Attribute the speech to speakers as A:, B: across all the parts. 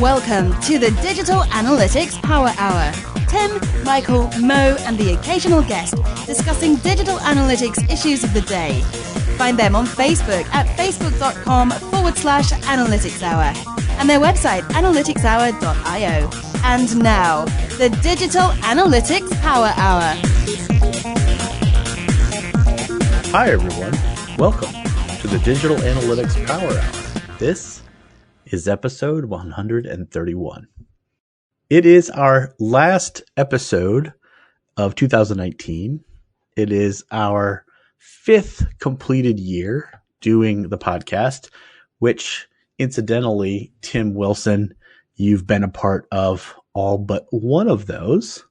A: Welcome to the Digital Analytics Power Hour. Tim, Michael, Mo, and the occasional guest discussing digital analytics issues of the day. Find them on Facebook at facebook.com/analytics hour and their website analyticshour.io. And now, the Digital Analytics Power Hour.
B: Hi everyone, welcome to the Digital Analytics Power Hour. This is episode 131. It is our last episode of 2019. It is our fifth completed year doing the podcast, which incidentally, Tim Wilson, you've been a part of all but one of those.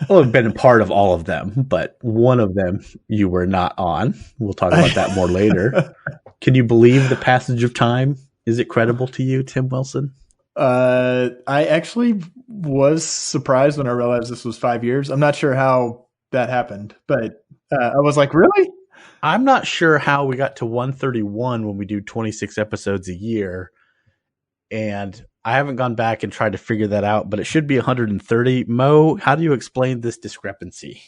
B: Well, I've been a part of all of them, but one of them you were not on. We'll talk about that more later. Can you believe the passage of time? Is it credible to you, Tim Wilson?
C: I actually was surprised when I realized this was 5 years. I'm not sure how that happened, but I was like, really?
B: I'm not sure how we got to 131 when we do 26 episodes a year. And I haven't gone back and tried to figure that out, but it should be 130. Mo, how do you explain this discrepancy?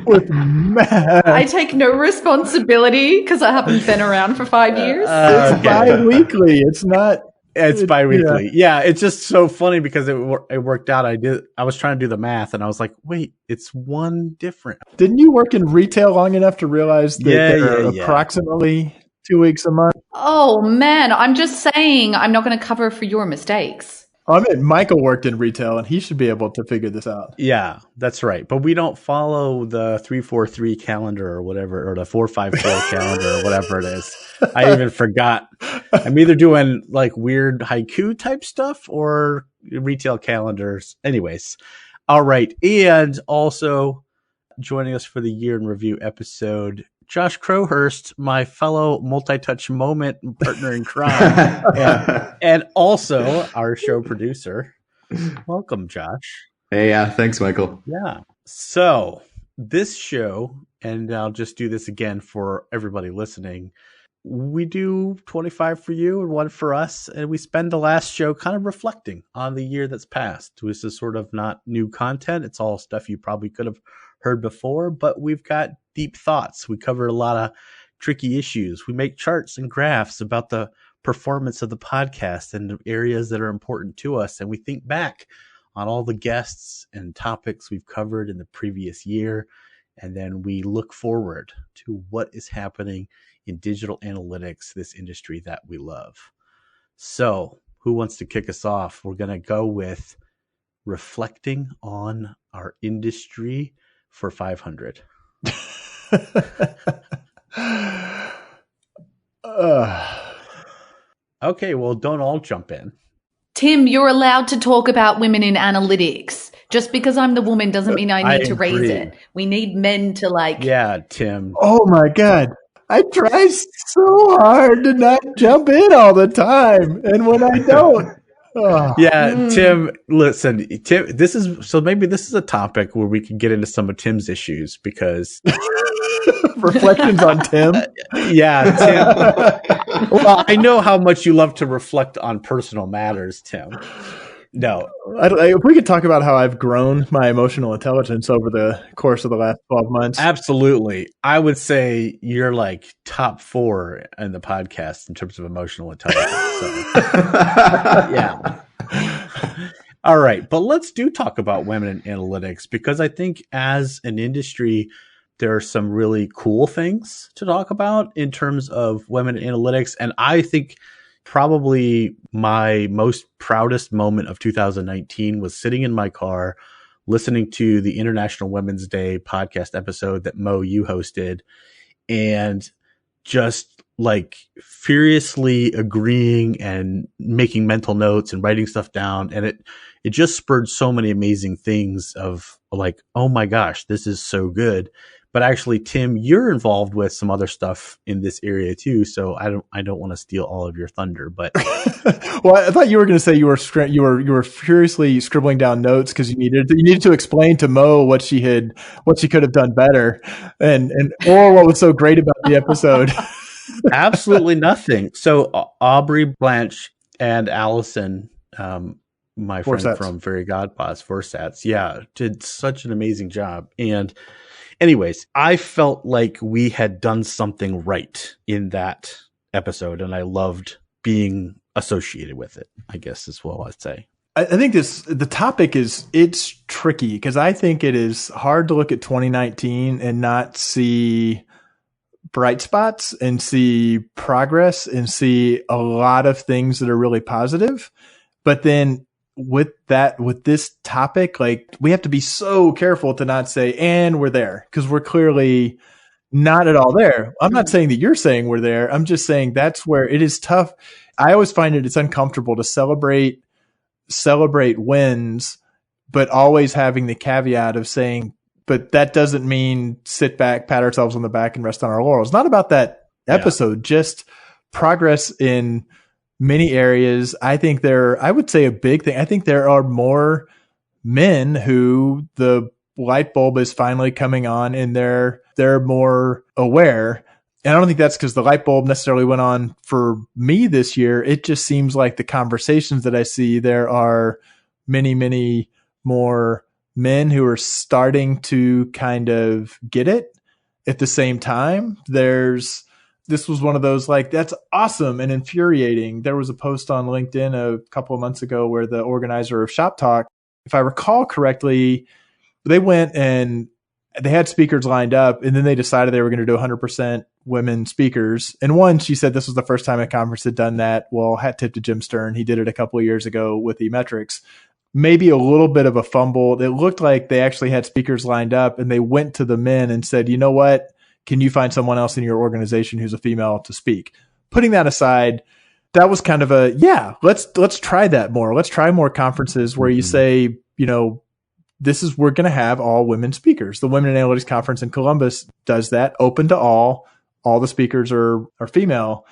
C: With math.
D: I take no responsibility because I haven't been around for 5 years.
C: It's bi-weekly. It's not.
B: It's bi-weekly. Yeah, it's just so funny because it worked out. I was trying to do the math and I was like, wait, it's one different.
C: Didn't you work in retail long enough to realize that there are approximately 2 weeks a month?
D: Oh, man. I'm just saying I'm not going to cover for your mistakes.
C: I mean, Michael worked in retail and he should be able to figure this out.
B: Yeah, that's right. But we don't follow the 343 calendar or whatever, or the 454 calendar or whatever it is. I even forgot. I'm either doing like weird haiku type stuff or retail calendars. Anyways. All right. And also joining us for the year in review episode, Josh Crowhurst, my fellow multi-touch moment partner in crime, and also our show producer. Welcome, Josh.
E: Hey, thanks, Michael.
B: Yeah. So this show, and I'll just do this again for everybody listening, we do 25 for you and one for us, and we spend the last show kind of reflecting on the year that's passed. This is sort of not new content. It's all stuff you probably could have heard before, but we've got deep thoughts. We cover a lot of tricky issues. We make charts and graphs about the performance of the podcast and the areas that are important to us. And we think back on all the guests and topics we've covered in the previous year. And then we look forward to what is happening in digital analytics, this industry that we love. So who wants to kick us off? We're going to go with reflecting on our industry for 500. Okay, well, don't all jump in.
D: Tim, you're allowed to talk about women in analytics. Just because I'm the woman doesn't mean I need to raise it. We need men to
B: Yeah, Tim.
C: Oh my God. I try so hard to not jump in all the time. And when I don't.
B: Yeah, Tim, listen, Tim, maybe this is a topic where we can get into some of Tim's issues because
C: reflections on Tim.
B: Yeah, Tim. Well, I know how much you love to reflect on personal matters, Tim. No,
C: if we could talk about how I've grown my emotional intelligence over the course of the last 12 months.
B: Absolutely. I would say you're like top 4 in the podcast in terms of emotional intelligence. So. Yeah. All right. But let's talk about women in analytics, because I think as an industry, there are some really cool things to talk about in terms of women in analytics. And I think probably my most proudest moment of 2019 was sitting in my car, listening to the International Women's Day podcast episode that Mo, you hosted, and just like furiously agreeing and making mental notes and writing stuff down. And it just spurred so many amazing things of like, oh my gosh, this is so good. But actually, Tim, you're involved with some other stuff in this area too. So I don't want to steal all of your thunder, but
C: well, I thought you were going to say you were furiously scribbling down notes because you needed to explain to Mo what she could have done better, or what was so great about the episode.
B: Absolutely nothing. So Aubrey Blanche and Allison, my friend
C: Forsats.
B: from Fairy Godpaws, Forsats, did such an amazing job. And anyways, I felt like we had done something right in that episode, and I loved being associated with it, I guess is what I'd say.
C: I think the topic it's tricky because I think it is hard to look at 2019 and not see bright spots and see progress and see a lot of things that are really positive. But then with this topic, like we have to be so careful to not say, and we're there, because we're clearly not at all there. I'm not saying that you're saying we're there. I'm just saying that's where it is tough. I always find it's uncomfortable to celebrate wins, but always having the caveat of saying, but that doesn't mean sit back, pat ourselves on the back and rest on our laurels. Not about that episode, just progress in many areas. I think I would say a big thing. I think there are more men who the light bulb is finally coming on and they're more aware. And I don't think that's because the light bulb necessarily went on for me this year. It just seems like the conversations that I see, there are many, many more men who are starting to kind of get it. At the same time, this was one of those, like, that's awesome and infuriating. There was a post on LinkedIn a couple of months ago where the organizer of Shop Talk, if I recall correctly, they went and they had speakers lined up, and then they decided they were going to do 100% women speakers. And one, she said this was the first time a conference had done that. Well, hat tip to Jim Stern. He did it a couple of years ago with eMetrics. Maybe a little bit of a fumble. It looked like they actually had speakers lined up, and they went to the men and said, you know what? Can you find someone else in your organization who's a female to speak? Putting that aside, that was kind of let's try that more. Let's try more conferences where you say, you know, we're going to have all women speakers. The Women in Analytics Conference in Columbus does that, open to all. All the speakers are female.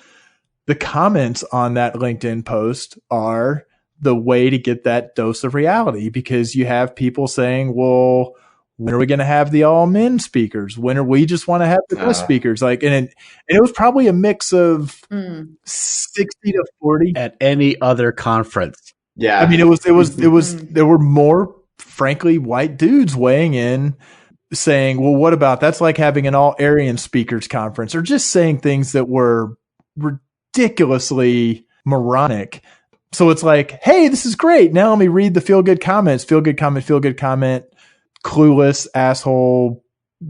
C: The comments on that LinkedIn post are the way to get that dose of reality, because you have people saying, well, when are we going to have the all men speakers? When are we just want to have the guest speakers? Like, and it was probably a mix of 60 to 40
B: at any other conference.
E: Yeah.
C: I mean, there were more, frankly, white dudes weighing in saying, well, what about, that's like having an all Aryan speakers conference, or just saying things that were ridiculously moronic. So it's like, hey, this is great. Now let me read the feel good comments, feel good comment, clueless, asshole,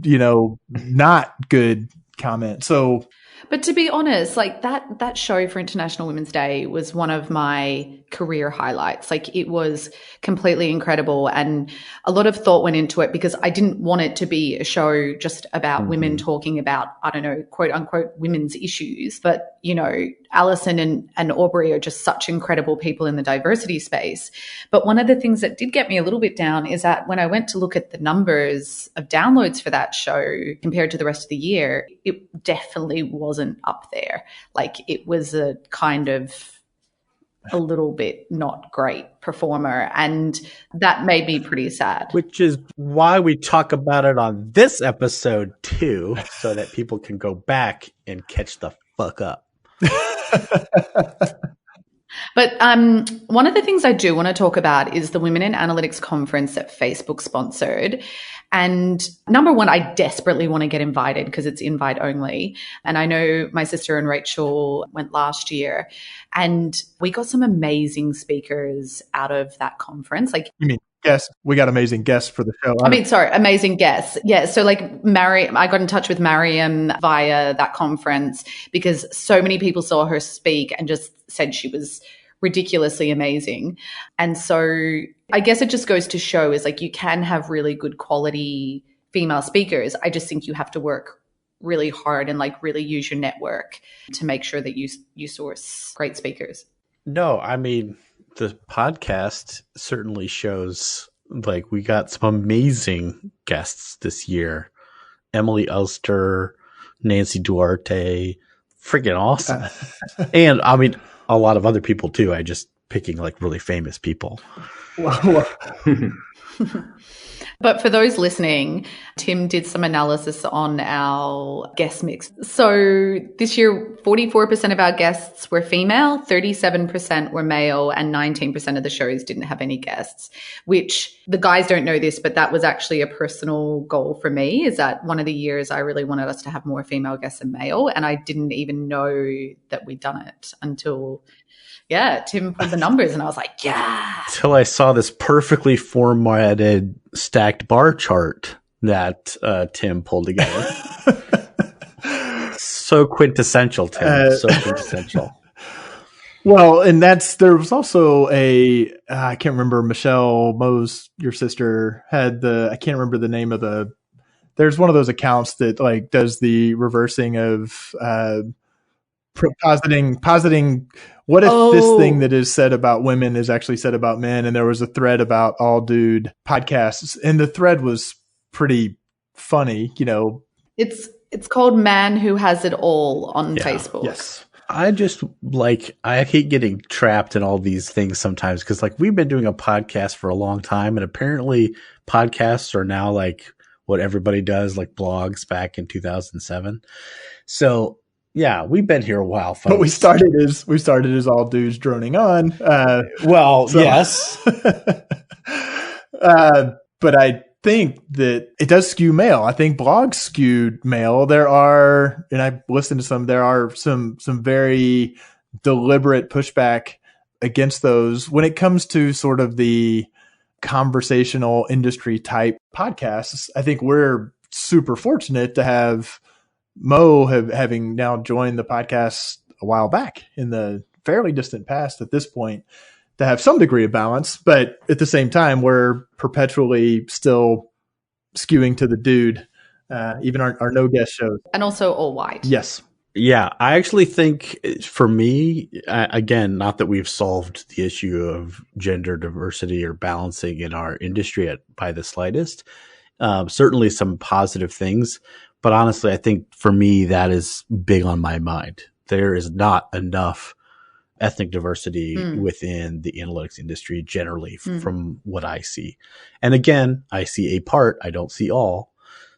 C: you know, not good comment. So,
D: but to be honest, like that show for International Women's Day was one of my career highlights. Like, it was completely incredible, and a lot of thought went into it, because I didn't want it to be a show just about women talking about, I don't know, quote unquote, women's issues. But, you know, Alison and Aubrey are just such incredible people in the diversity space. But one of the things that did get me a little bit down is that when I went to look at the numbers of downloads for that show compared to the rest of the year, it definitely wasn't up there. Like, it was a kind of a little bit not great performer, and that made me pretty sad.
B: Which is why we talk about it on this episode too, so that people can go back and catch the fuck up.
D: But one of the things I do want to talk about is the Women in Analytics conference that Facebook sponsored. And number one, I desperately want to get invited because it's invite only. And I know my sister and Rachel went last year, and we got some amazing speakers out of that conference. Like,
C: you mean guests? We got amazing guests for the show.
D: Amazing guests. Yeah. So like I got in touch with Mariam via that conference because so many people saw her speak and just said she was ridiculously amazing. And so I guess it just goes to show is like, you can have really good quality female speakers. I just think you have to work really hard and like really use your network to make sure that you source great speakers.
B: No, I mean, the podcast certainly shows, like, we got some amazing guests this year. Emily Elster, Nancy Duarte, freaking awesome. And I mean, a lot of other people too. I just picking like really famous people.
D: But for those listening, Tim did some analysis on our guest mix. So this year, 44% of our guests were female, 37% were male, and 19% of the shows didn't have any guests, which the guys don't know this, but that was actually a personal goal for me, is that one of the years I really wanted us to have more female guests than male. And I didn't even know that we'd done it until, Tim pulled the numbers and I was like, yeah.
B: Until I saw this perfectly formatted stacked bar chart that Tim pulled together. So quintessential, Tim. So quintessential.
C: Well, and there was also I can't remember, Michelle Mo's, your sister, had I can't remember the name of there's one of those accounts that like does the reversing of positing what if this thing that is said about women is actually said about men. And there was a thread about all dude podcasts, and the thread was pretty funny,
D: It's called Man Who Has It All on Facebook.
C: Yes.
B: I hate getting trapped in all these things sometimes, because like we've been doing a podcast for a long time, and apparently podcasts are now like what everybody does, like blogs back in 2007. So yeah, we've been here a while, folks.
C: But we started as all dudes droning on.
B: Yes.
C: But I think that it does skew male. I think blogs skewed male. There are some very deliberate pushback against those when it comes to sort of the conversational industry type podcasts. I think we're super fortunate to have Mo having now joined the podcast a while back in the fairly distant past at this point, to have some degree of balance. But at the same time, we're perpetually still skewing to the dude, even our no guest shows.
D: And also all white.
C: Yes.
B: Yeah, I actually think for me, again, not that we've solved the issue of gender diversity or balancing in our industry by the slightest. Certainly some positive things. But honestly, I think for me, that is big on my mind. There is not enough ethnic diversity within the analytics industry generally from what I see. And again, I see a part, I don't see all.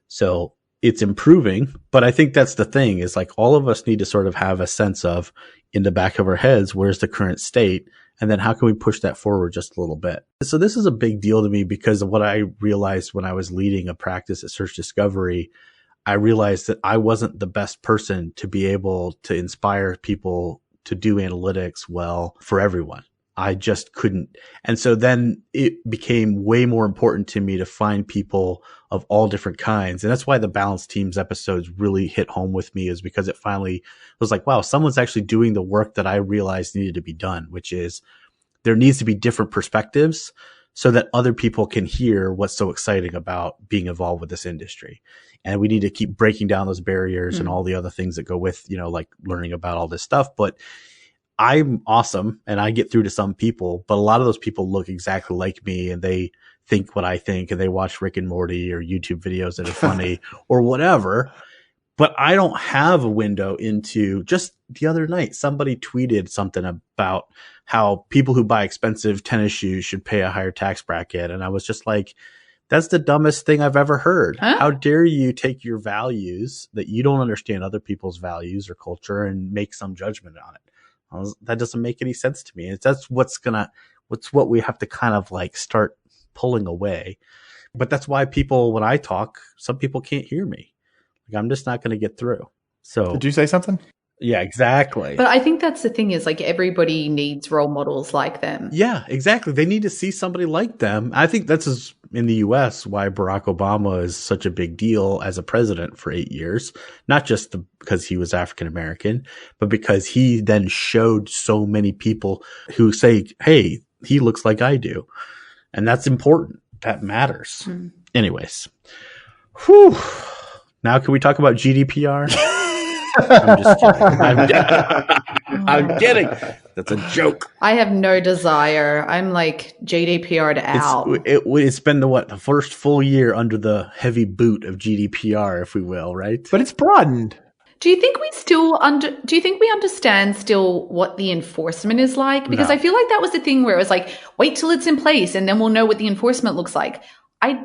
B: So it's improving, but I think that's the thing, is like all of us need to sort of have a sense of, in the back of our heads, where's the current state? And then how can we push that forward just a little bit? So this is a big deal to me because of what I realized when I was leading a practice at Search Discovery. I realized that I wasn't the best person to be able to inspire people to do analytics well for everyone. I just couldn't. And so then it became way more important to me to find people of all different kinds. And that's why the Balanced Teams episodes really hit home with me, is because it finally was like, wow, someone's actually doing the work that I realized needed to be done, which is there needs to be different perspectives so that other people can hear what's so exciting about being involved with this industry. And we need to keep breaking down those barriers and all the other things that go with, like learning about all this stuff. But I'm awesome and I get through to some people, but a lot of those people look exactly like me and they think what I think, and they watch Rick and Morty or YouTube videos that are funny or whatever. But I don't have a window into. Just the other night, somebody tweeted something about how people who buy expensive tennis shoes should pay a higher tax bracket. And I was just like, that's the dumbest thing I've ever heard. Huh? How dare you take your values that you don't understand other people's values or culture and make some judgment on it? That doesn't make any sense to me. That's what's what we have to kind of like start pulling away. But that's why people, when I talk, some people can't hear me. Like, I'm just not going to get through. So
C: did you say something?
B: Yeah, exactly.
D: But I think that's the thing, is like everybody needs role models like them.
B: Yeah, exactly. They need to see somebody like them. I think that's in the US why Barack Obama is such a big deal as a president for 8 years, not just because he was African American, but because he then showed so many people who say, hey, he looks like I do. And that's important. That matters. Anyways. Whew. Now can we talk about GDPR? I'm just kidding. I'm kidding. That's a joke.
D: I have no desire. I'm like GDPR'd out.
B: It's been the first full year under the heavy boot of GDPR, if we will, right?
C: But it's broadened.
D: Do you think we understand still what the enforcement is like? Because
B: No.
D: I feel like that was the thing where it was like, wait till it's in place and then we'll know what the enforcement looks like. I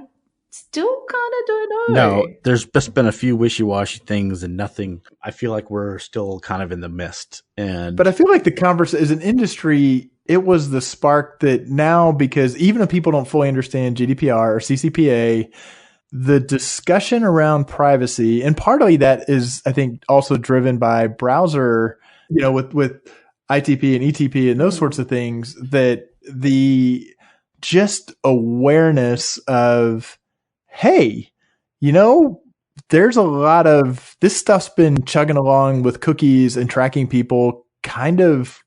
D: still kind of don't know.
B: No, there's just been a few wishy-washy things and nothing. I feel like we're still kind of in the mist.
C: But I feel like the converse as an industry, it was the spark that now, because even if people don't fully understand GDPR or CCPA, the discussion around privacy, and partly that is, I think, also driven by browser, with ITP and ETP and those sorts of things, that the just awareness of, hey, there's a lot of this stuff's been chugging along with cookies and tracking people kind of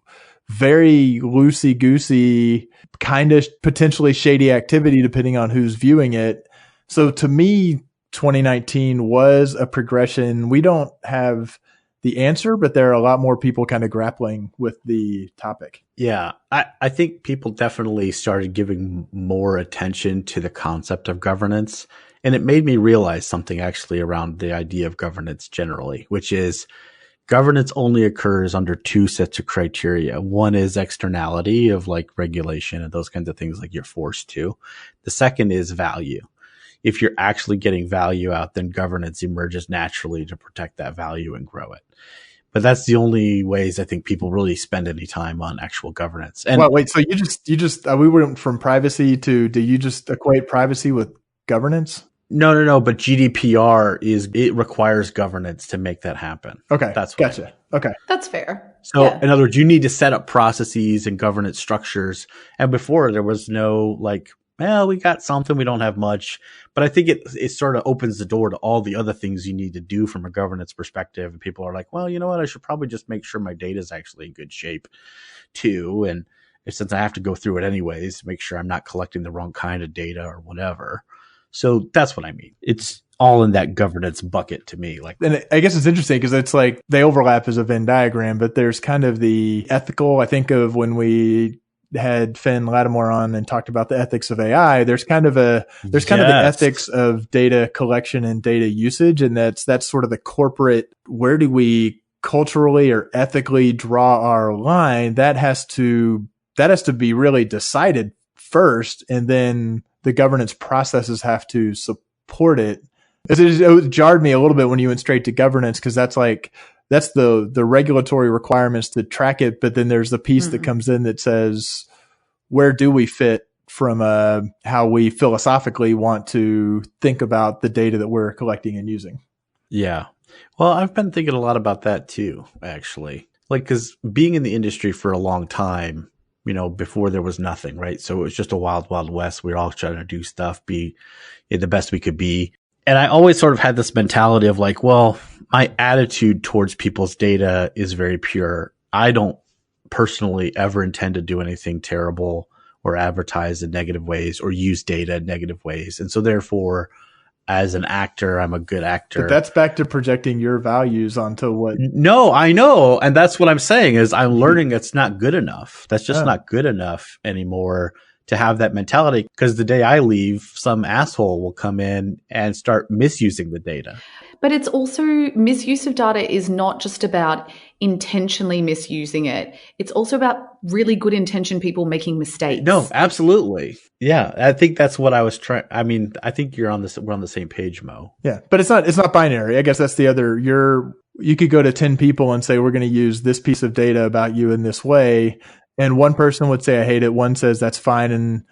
C: very loosey-goosey, kind of potentially shady activity depending on who's viewing it. So to me, 2019 was a progression. We don't have the answer, but there are a lot more people kind of grappling with the topic.
B: Yeah, I think people definitely started giving more attention to the concept of governance. And it made me realize something actually around the idea of governance generally, which is governance only occurs under two sets of criteria. One is externality of like regulation and those kinds of things like you're forced to. The second is value. If you're actually getting value out, then governance emerges naturally to protect that value and grow it. But that's the only ways I think people really spend any time on actual governance. And
C: wait, so you just we went from privacy to, do you just equate privacy with governance?
B: No. But GDPR it requires governance to make that happen.
C: Okay,
B: that's
C: gotcha. Okay,
D: that's fair.
B: So in other words, you need to set up processes and governance structures. And before there was no like, well, we got something, we don't have much. But I think it sort of opens the door to all the other things you need to do from a governance perspective. And people are like, well, you know what? I should probably just make sure my data is actually in good shape too. And since I have to go through it anyways, make sure I'm not collecting the wrong kind of data or whatever. So that's what I mean. It's all in that governance bucket to me.
C: And I guess it's interesting because it's like they overlap as a Venn diagram, but there's kind of the ethical. I think of when we had Finn Lattimore on and talked about the ethics of AI. There's kind of the ethics of data collection and data usage, and that's sort of the corporate. Where do we culturally or ethically draw our line? That has to be really decided first, and then the governance processes have to support it. It jarred me a little bit when you went straight to governance, because that's the regulatory requirements to track it. But then there's the piece that comes in that says, where do we fit from how we philosophically want to think about the data that we're collecting and using?
B: Yeah. Well, I've been thinking a lot about that too, actually. Because being in the industry for a long time, before there was nothing, right? So it was just a wild, wild west. We were all trying to do stuff, be the best we could be. And I always sort of had this mentality of like, well, my attitude towards people's data is very pure. I don't personally ever intend to do anything terrible or advertise in negative ways or use data in negative ways. And so therefore, as an actor, I'm a good actor.
C: But that's back to projecting your values onto what...
B: No, I know. And that's what I'm saying is I'm learning it's not good enough. That's just not good enough anymore to have that mentality, because the day I leave, some asshole will come in and start misusing the data.
D: But it's also, misuse of data is not just about intentionally misusing it. It's also about really good intention people making mistakes.
B: No, absolutely. Yeah, I think that's what I was trying. I mean, I think we're on the same page, Mo.
C: Yeah, but it's not binary. I guess that's the other. You could go to 10 people and say, we're going to use this piece of data about you in this way. And one person would say, I hate it. One says that's fine. And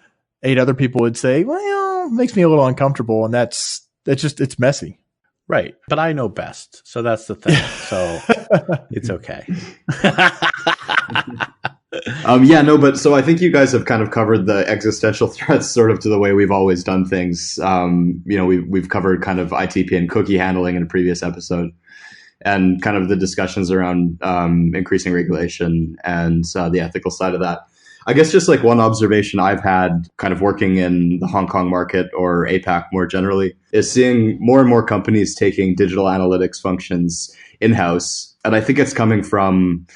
C: 8 other people would say, well, it makes me a little uncomfortable. And it's messy.
B: Right. But I know best. So that's the thing. So it's okay.
E: But so I think you guys have kind of covered the existential threats sort of to the way we've always done things. We've covered kind of ITP and cookie handling in a previous episode, and kind of the discussions around increasing regulation and the ethical side of that. I guess just like one observation I've had kind of working in the Hong Kong market or APAC more generally is seeing more and more companies taking digital analytics functions in-house. And I think it's coming from,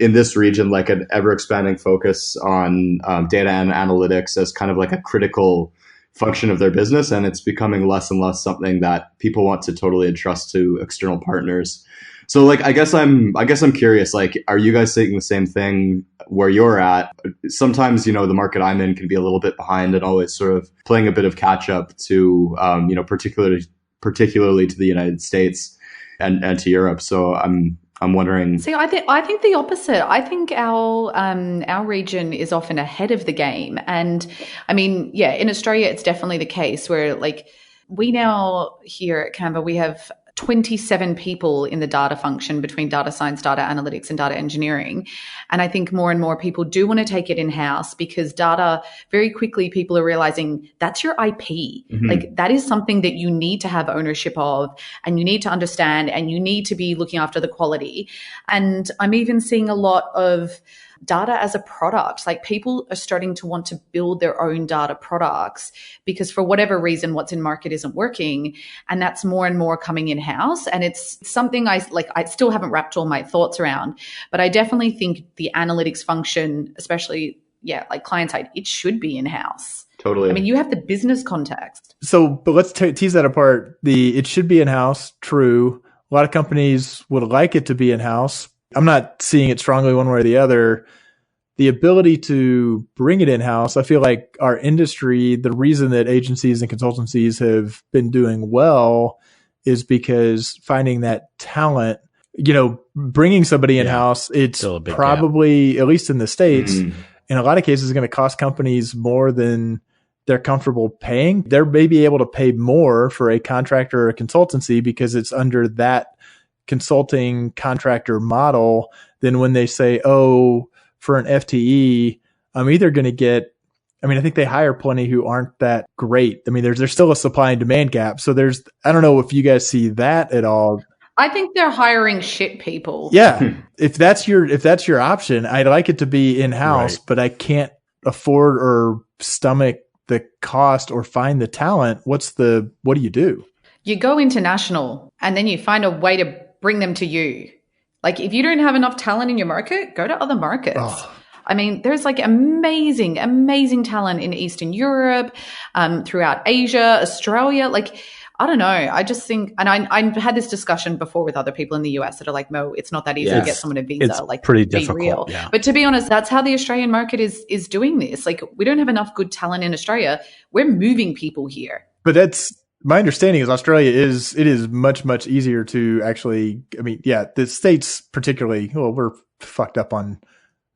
E: in this region, like an ever expanding focus on data and analytics as kind of like a critical function of their business. And it's becoming less and less something that people want to totally entrust to external partners. So like, I guess I'm curious, like, are you guys seeing the same thing where you're at? Sometimes, the market I'm in can be a little bit behind and always sort of playing a bit of catch up to, particularly to the United States and to Europe. So I'm wondering.
D: See, I think the opposite. I think our region is often ahead of the game. And I mean, yeah, in Australia, it's definitely the case where like we now here at Canva, we have 27 people in the data function between data science, data analytics, and data engineering. And I think more and more people do want to take it in-house because data, very quickly, people are realizing that's your IP. Mm-hmm. Like that is something that you need to have ownership of and you need to understand and you need to be looking after the quality. And I'm even seeing a lot of data as a product. Like people are starting to want to build their own data products because for whatever reason, what's in market isn't working. And that's more and more coming in-house. And it's something I still haven't wrapped all my thoughts around, but I definitely think the analytics function, especially, like client side, it should be in-house.
E: Totally.
D: I mean, you have the business context.
C: So, but let's tease that apart. It should be in-house. True. A lot of companies would like it to be in-house. I'm not seeing it strongly one way or the other. The ability to bring it in-house, I feel like our industry, the reason that agencies and consultancies have been doing well is because finding that talent, bringing somebody in-house, it's probably, gap. At least in the States, in a lot of cases, going to cost companies more than they're comfortable paying. They may be able to pay more for a contractor or a consultancy because it's under that consulting contractor model than when they say, oh, for an FTE, I'm either going to get, I think they hire plenty who aren't that great. I mean, there's still a supply and demand gap. So I don't know if you guys see that at all.
D: I think they're hiring shit people.
C: Yeah. If that's your option, I'd like it to be in-house, right. But I can't afford or stomach the cost or find the talent. What do you do?
D: You go international and then you find a way to bring them to you. Like if you don't have enough talent in your market, go to other markets. Oh. I mean, there's like amazing, amazing talent in Eastern Europe, throughout Asia, Australia. Like, I don't know. I just think, and I had this discussion before with other people in the US that are like, Mo, it's not that easy to get someone a visa.
B: It's
D: like
B: pretty
D: be
B: difficult.
D: Real.
B: Yeah.
D: But to be honest, that's how the Australian market is doing this. Like we don't have enough good talent in Australia. We're moving people here.
C: But my understanding is Australia it is much, much easier to actually, the States particularly, we're fucked up on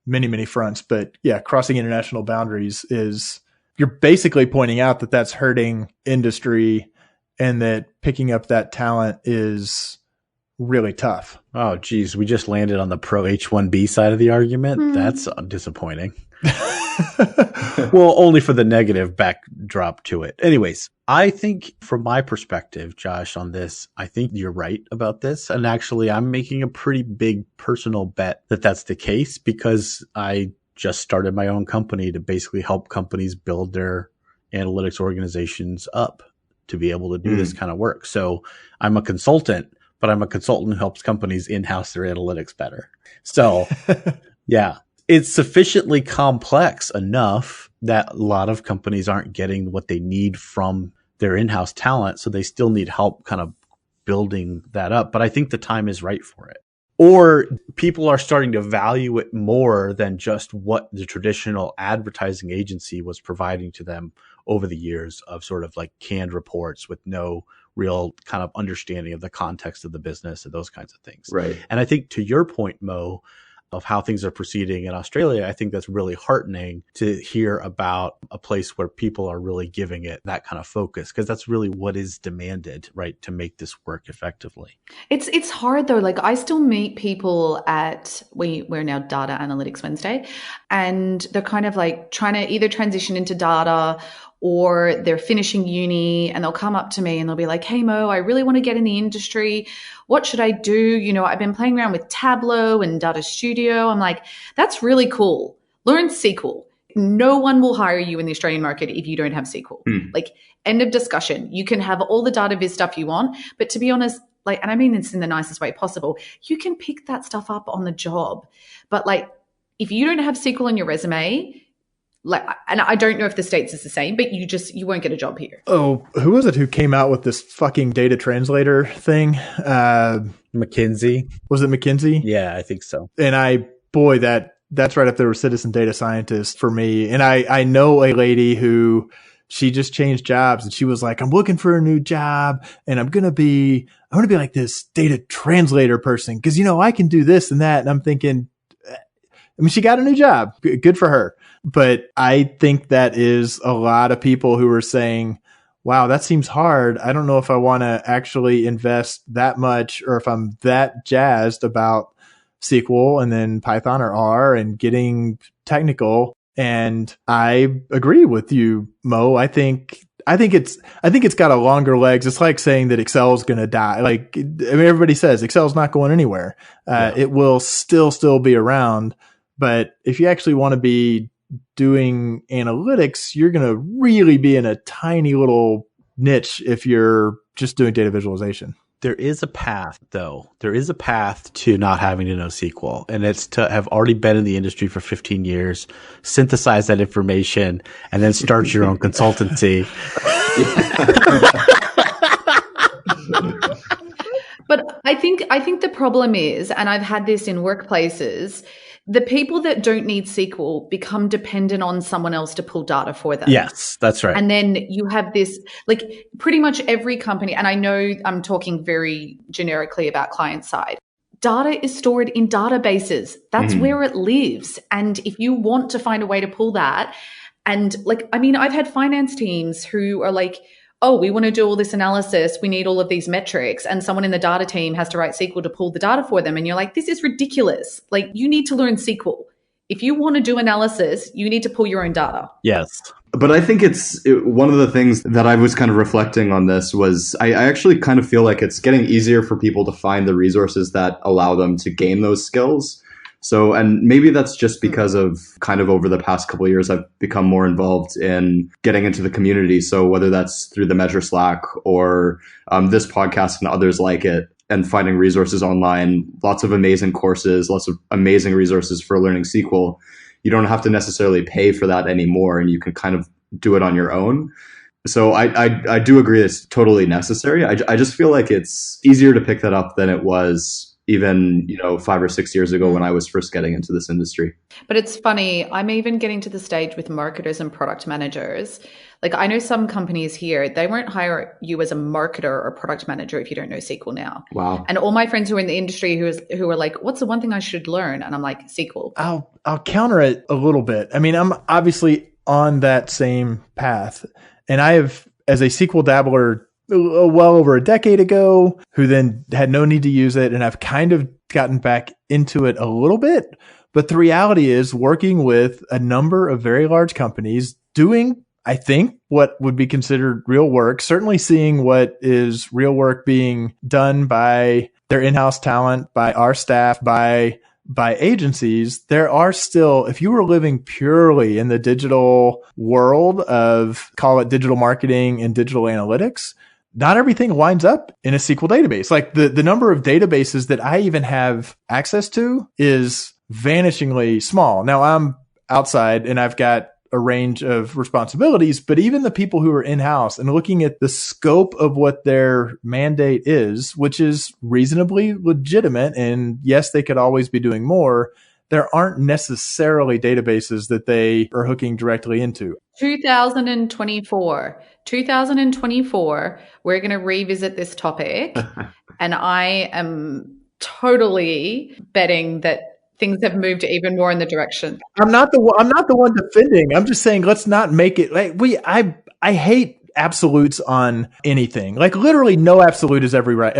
C: many, many fronts, but crossing international boundaries you're basically pointing out that that's hurting industry and that picking up that talent is really tough.
B: Oh, geez. We just landed on the pro H-1B side of the argument. That's disappointing. Well, only for the negative backdrop to it. Anyways, I think from my perspective, Josh, on this, I think you're right about this. And actually, I'm making a pretty big personal bet that that's the case because I just started my own company to basically help companies build their analytics organizations up to be able to do this kind of work. So I'm a consultant, but I'm a consultant who helps companies in-house their analytics better. So yeah. It's sufficiently complex enough that a lot of companies aren't getting what they need from their in-house talent. So they still need help kind of building that up. But I think the time is right for it. Or people are starting to value it more than just what the traditional advertising agency was providing to them over the years of sort of like canned reports with no real kind of understanding of the context of the business and those kinds of things.
E: Right.
B: And I think to your point, Mo, of how things are proceeding in Australia, I think that's really heartening to hear about a place where people are really giving it that kind of focus, because that's really what is demanded, right, to make this work effectively.
D: It's hard though. Like I still meet people we're now Data Analytics Wednesday, and they're kind of like trying to either transition into data or they're finishing uni and they'll come up to me and they'll be like, hey Mo, I really want to get in the industry. What should I do? I've been playing around with Tableau and Data Studio. I'm like, that's really cool. Learn SQL. No one will hire you in the Australian market if you don't have SQL. Like, end of discussion. You can have all the data viz stuff you want, but to be honest, like, and I mean this in the nicest way possible, you can pick that stuff up on the job. But like, if you don't have SQL in your resume, like, and I don't know if the States is the same, but you won't get a job here.
C: Oh, who was it who came out with this fucking data translator thing?
B: McKinsey.
C: Was it McKinsey?
B: Yeah, I think so.
C: And that's right up there with Citizen Data Scientist for me. And I know a lady who, she just changed jobs and she was like, I'm looking for a new job and I'm going to be like this data translator person. Cause I can do this and that. And I'm thinking, she got a new job. Good for her. But I think that is a lot of people who are saying, wow, that seems hard. I don't know if I want to actually invest that much or if I'm that jazzed about SQL and then Python or R and getting technical. And I agree with you, Mo. I think it's got a longer legs. It's like saying that Excel is going to die. Like, everybody says Excel is not going anywhere. It will still be around. But if you actually want to be doing analytics, you're going to really be in a tiny little niche if you're just doing data visualization.
B: There is a path, though. There is a path to not having to know SQL, and it's to have already been in the industry for 15 years, synthesize that information, and then start your own consultancy.
D: But I think the problem is, and I've had this in workplaces, the people that don't need SQL become dependent on someone else to pull data for them.
B: Yes, that's right.
D: And then you have this, like, pretty much every company, and I know I'm talking very generically about client side, data is stored in databases. That's where it lives. And if you want to find a way to pull that, and I've had finance teams who are like, oh, we want to do all this analysis. We need all of these metrics. And someone in the data team has to write SQL to pull the data for them. And you're like, this is ridiculous. Like, you need to learn SQL. If you want to do analysis, you need to pull your own data.
B: Yes.
E: But I think one of the things that I was kind of reflecting on this was I actually kind of feel like it's getting easier for people to find the resources that allow them to gain those skills. So, and maybe that's just because of kind of over the past couple of years, I've become more involved in getting into the community. So whether that's through the Measure Slack or this podcast and others like it, and finding resources online, lots of amazing courses, lots of amazing resources for learning SQL. You don't have to necessarily pay for that anymore, and you can kind of do it on your own. So I do agree it's totally necessary. I just feel like it's easier to pick that up than it was even 5 or 6 years ago when I was first getting into this industry.
D: But it's funny, I'm even getting to the stage with marketers and product managers. Like, I know some companies here, they won't hire you as a marketer or product manager if you don't know SQL now.
E: Wow.
D: And all my friends who are in the industry who are like, what's the one thing I should learn? And I'm like, SQL.
C: I'll counter it a little bit. I mean, I'm obviously on that same path. And I have, as a SQL dabbler well over a decade ago, who then had no need to use it, and I've kind of gotten back into it a little bit. But the reality is, working with a number of very large companies doing, I think, what would be considered real work, certainly seeing what is real work being done by their in-house talent, by our staff, by agencies, there are still, if you were living purely in the digital world of, call it digital marketing and digital analytics, not everything winds up in a SQL database. Like, the number of databases that I even have access to is vanishingly small. Now, I'm outside and I've got a range of responsibilities, but even the people who are in-house and looking at the scope of what their mandate is, which is reasonably legitimate, and yes, they could always be doing more, there aren't necessarily databases that they are hooking directly into.
D: 2024, we're going to revisit this topic. And I am totally betting that things have moved even more in the direction.
C: I'm not the one defending. I'm just saying, let's not make it like I hate absolutes on anything. Like, literally no absolute is ever right.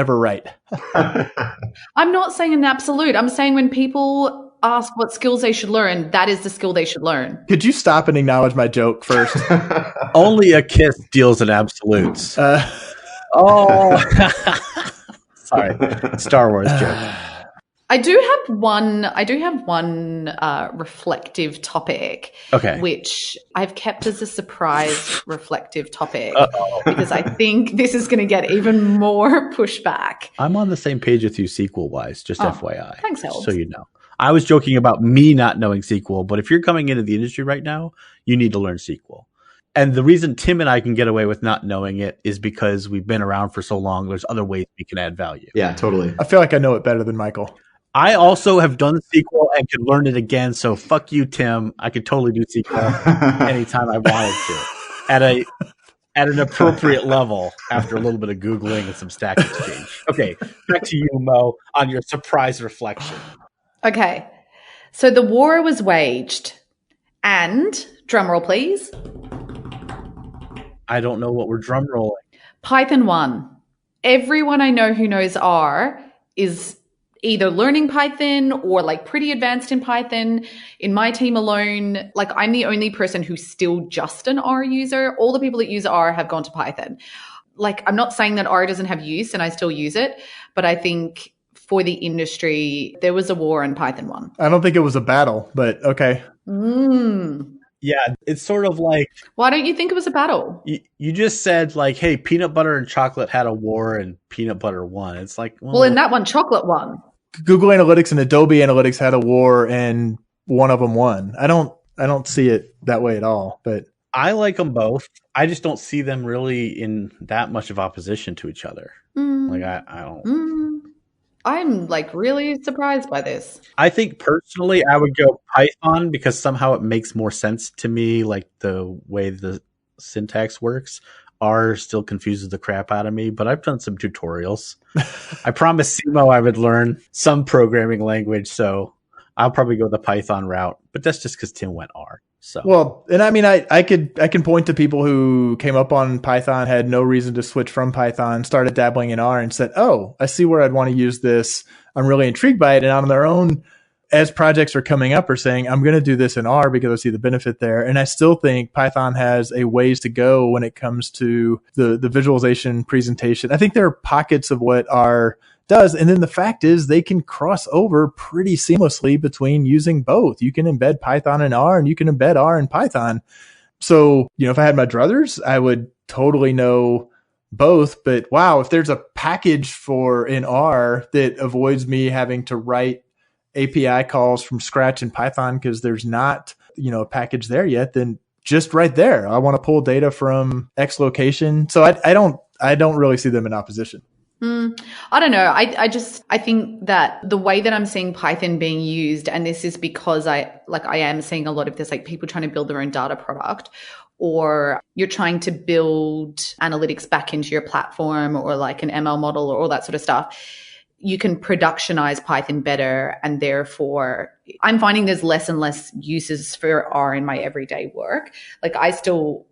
D: I'm not saying an absolute. I'm saying when people ask what skills they should learn, that is the skill they should learn.
C: Could you stop and acknowledge my joke first?
B: Only a kiss deals in absolutes. Sorry. Star Wars joke.
D: I do have one reflective topic,
B: okay,
D: which I've kept as a surprise reflective topic.
B: Uh-oh.
D: Because I think this is going to get even more pushback.
B: I'm on the same page with you SQL wise, just FYI.
D: Thanks, Helps.
B: So you know. I was joking about me not knowing SQL, but if you're coming into the industry right now, you need to learn SQL. And the reason Tim and I can get away with not knowing it is because we've been around for so long. There's other ways we can add value.
E: Yeah, totally.
C: I feel like I know it better than Michael.
B: I also have done SQL and can learn it again. So fuck you, Tim. I could totally do SQL anytime I wanted to at an appropriate level after a little bit of Googling and some Stack Exchange. Okay, back to you, Mo, on your surprise reflection.
D: Okay. So the war was waged and, drumroll please.
B: I don't know what we're drum rolling.
D: Python won. Everyone I know who knows R is either learning Python or like pretty advanced in Python. In my team alone, like I'm the only person who's still just an R user. All the people that use R have gone to Python. Like, I'm not saying that R doesn't have use and I still use it, but I think for the industry, there was a war and Python won.
C: I don't think it was a battle, but okay.
B: Yeah, it's sort of like...
D: Why don't you think it was a battle?
B: You just said, like, hey, peanut butter and chocolate had a war and peanut butter won. It's like...
D: Well, in that one, chocolate won.
C: Google Analytics and Adobe Analytics had a war and one of them won. I don't see it that way at all, but...
B: I like them both. I just don't see them really in that much of opposition to each other. Like, I don't...
D: I'm like really surprised by this.
B: I think personally I would go Python because somehow it makes more sense to me, like the way the syntax works. R still confuses the crap out of me, but I've done some tutorials. I promised Simo I would learn some programming language, so I'll probably go the Python route, but that's just because Tim went R. So
C: well, and I mean, I can point to people who came up on Python, had no reason to switch from Python, started dabbling in R and said, oh, I see where I'd want to use this. I'm really intrigued by it. And on their own, as projects are coming up, are saying, I'm going to do this in R because I see the benefit there. And I still think Python has a ways to go when it comes to the visualization presentation. I think there are pockets of what R does. And then the fact is they can cross over pretty seamlessly between using both. You can embed Python in R and you can embed R in Python. So, if I had my druthers, I would totally know both. But wow, if there's a package in R that avoids me having to write API calls from scratch in Python because there's not, a package there yet, then just right there, I want to pull data from X location. So I don't really see them in opposition.
D: I don't know. I think that the way that I'm seeing Python being used, and this is because I am seeing a lot of this, like people trying to build their own data product, or you're trying to build analytics back into your platform or like an ML model or all that sort of stuff. You can productionize Python better. And therefore I'm finding there's less and less uses for R in my everyday work. Like I still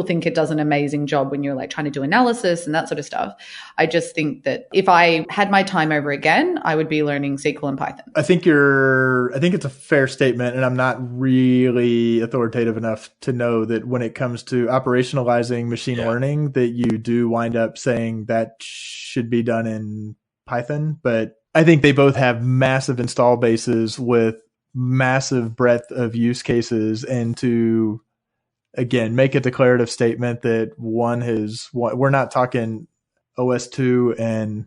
D: think it does an amazing job when you're like trying to do analysis and that sort of stuff. I just think that if I had my time over again, I would be learning SQL and Python.
C: I think it's a fair statement, and I'm not really authoritative enough to know that when it comes to operationalizing machine learning, that you do wind up saying that should be done in Python. But I think they both have massive install bases with massive breadth of use cases, and to again, make a declarative statement that we're not talking OS2 and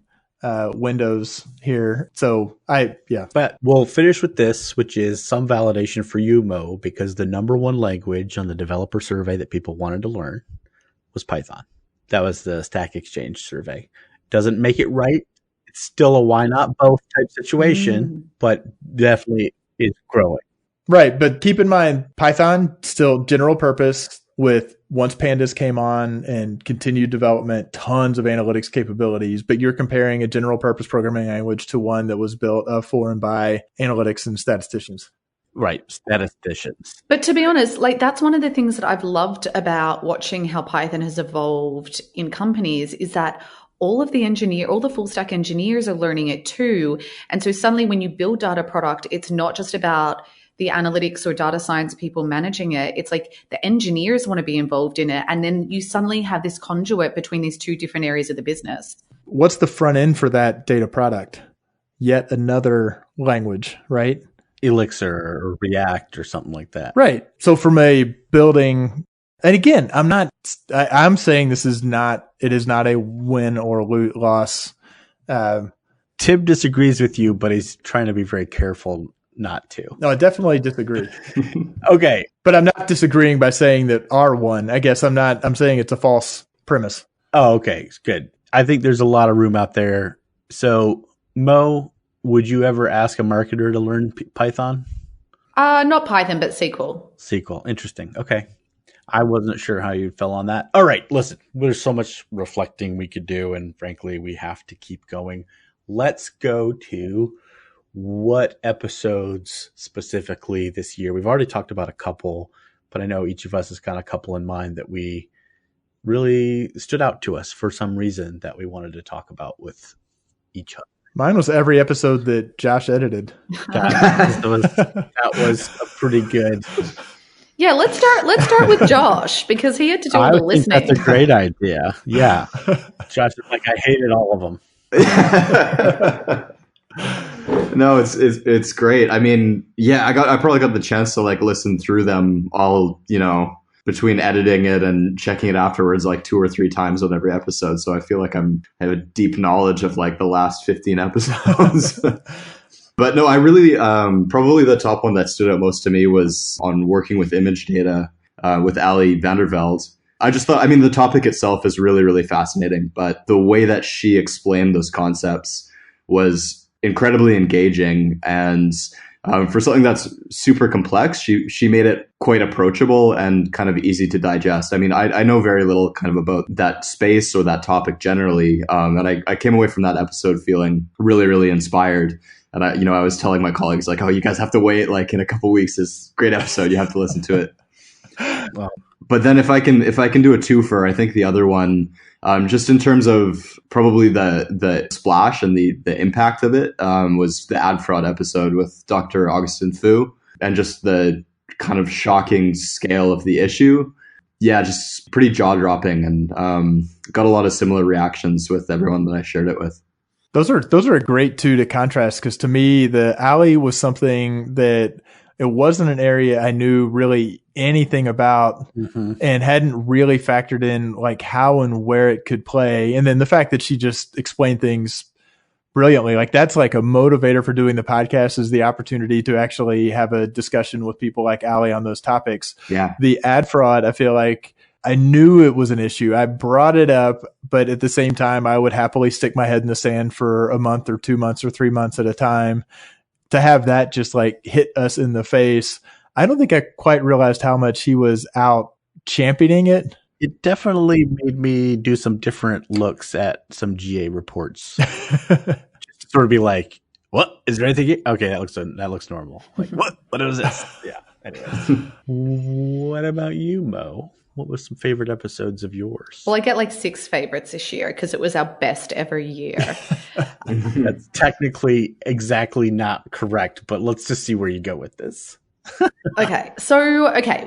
C: Windows here. So But
B: we'll finish with this, which is some validation for you, Mo, because the number one language on the developer survey that people wanted to learn was Python. That was the Stack Exchange survey. Doesn't make it right. It's still a why not both type situation, but definitely is growing.
C: Right. But keep in mind, Python still general purpose with once pandas came on and continued development, tons of analytics capabilities. But you're comparing a general purpose programming language to one that was built for and by analytics and statisticians.
B: Right. Statisticians.
D: But to be honest, like that's one of the things that I've loved about watching how Python has evolved in companies is that all the full stack engineers are learning it too. And so suddenly when you build data product, it's not just about the analytics or data science people managing it. It's like the engineers want to be involved in it. And then you suddenly have this conduit between these two different areas of the business.
C: What's the front end for that data product? Yet another language, right?
B: Elixir or React or something like that.
C: Right. So from a building, and again, I'm saying it is not a win or loss.
B: Tim disagrees with you, but he's trying to be very careful not to.
C: No, I definitely disagree.
B: Okay.
C: But I'm not disagreeing by saying that R won. I guess I'm saying it's a false premise.
B: Oh, okay. Good. I think there's a lot of room out there. So, Mo, would you ever ask a marketer to learn Python?
D: Not Python, but SQL.
B: SQL. Interesting. Okay. I wasn't sure how you fell on that. All right. Listen, there's so much reflecting we could do, and frankly, we have to keep going. Let's go to what episodes specifically this year. We've already talked about a couple, but I know each of us has got a couple in mind that we really stood out to us for some reason that we wanted to talk about with each other.
C: Mine was every episode that Josh edited.
B: That was a pretty good.
D: Yeah, let's start with Josh because he had to do all the listening.
B: That's a great idea. Yeah. Josh is like, I hated all of them.
E: No, it's great. I mean, yeah, I probably got the chance to like listen through them all, between editing it and checking it afterwards, like 2 or 3 times on every episode. So I feel like I have a deep knowledge of like the last 15 episodes. But no, I really, probably the top one that stood out most to me was on working with image data with Ali Vandervelde. I just thought, the topic itself is really, really fascinating, but the way that she explained those concepts was incredibly engaging. And for something that's super complex, she made it quite approachable and kind of easy to digest. I know very little kind of about that space or that topic generally. And I came away from that episode feeling really, really inspired. And I was telling my colleagues like, oh, you guys have to wait like in a couple of weeks. It's a great episode. You have to listen to it.
B: Wow.
E: But then if I can do a twofer, I think the other one, just in terms of probably the splash and the impact of it, was the ad fraud episode with Dr. Augustin Fu, and just the kind of shocking scale of the issue. Yeah, just pretty jaw-dropping, and got a lot of similar reactions with everyone that I shared it with.
C: Those are a great two to contrast, because to me, the Ali was something that it wasn't an area I knew really anything about, and hadn't really factored in like how and where it could play. And then the fact that she just explained things brilliantly, like that's like a motivator for doing the podcast, is the opportunity to actually have a discussion with people like Ali on those topics.
E: Yeah.
C: The ad fraud, I feel like I knew it was an issue. I brought it up, but at the same time, I would happily stick my head in the sand for a month or 2 months or 3 months at a time. To have that just like hit us in the face, I don't think I quite realized how much he was out championing it.
B: It definitely made me do some different looks at some GA reports. Just to sort of be like, what? Is there anything? Okay, that looks normal. Like, what is this? Yeah. Anyways. What about you, Mo? What was some favorite episodes of yours?
D: Well, I get like 6 favorites this year because it was our best ever year.
B: That's technically exactly not correct, but let's just see where you go with this.
D: Okay.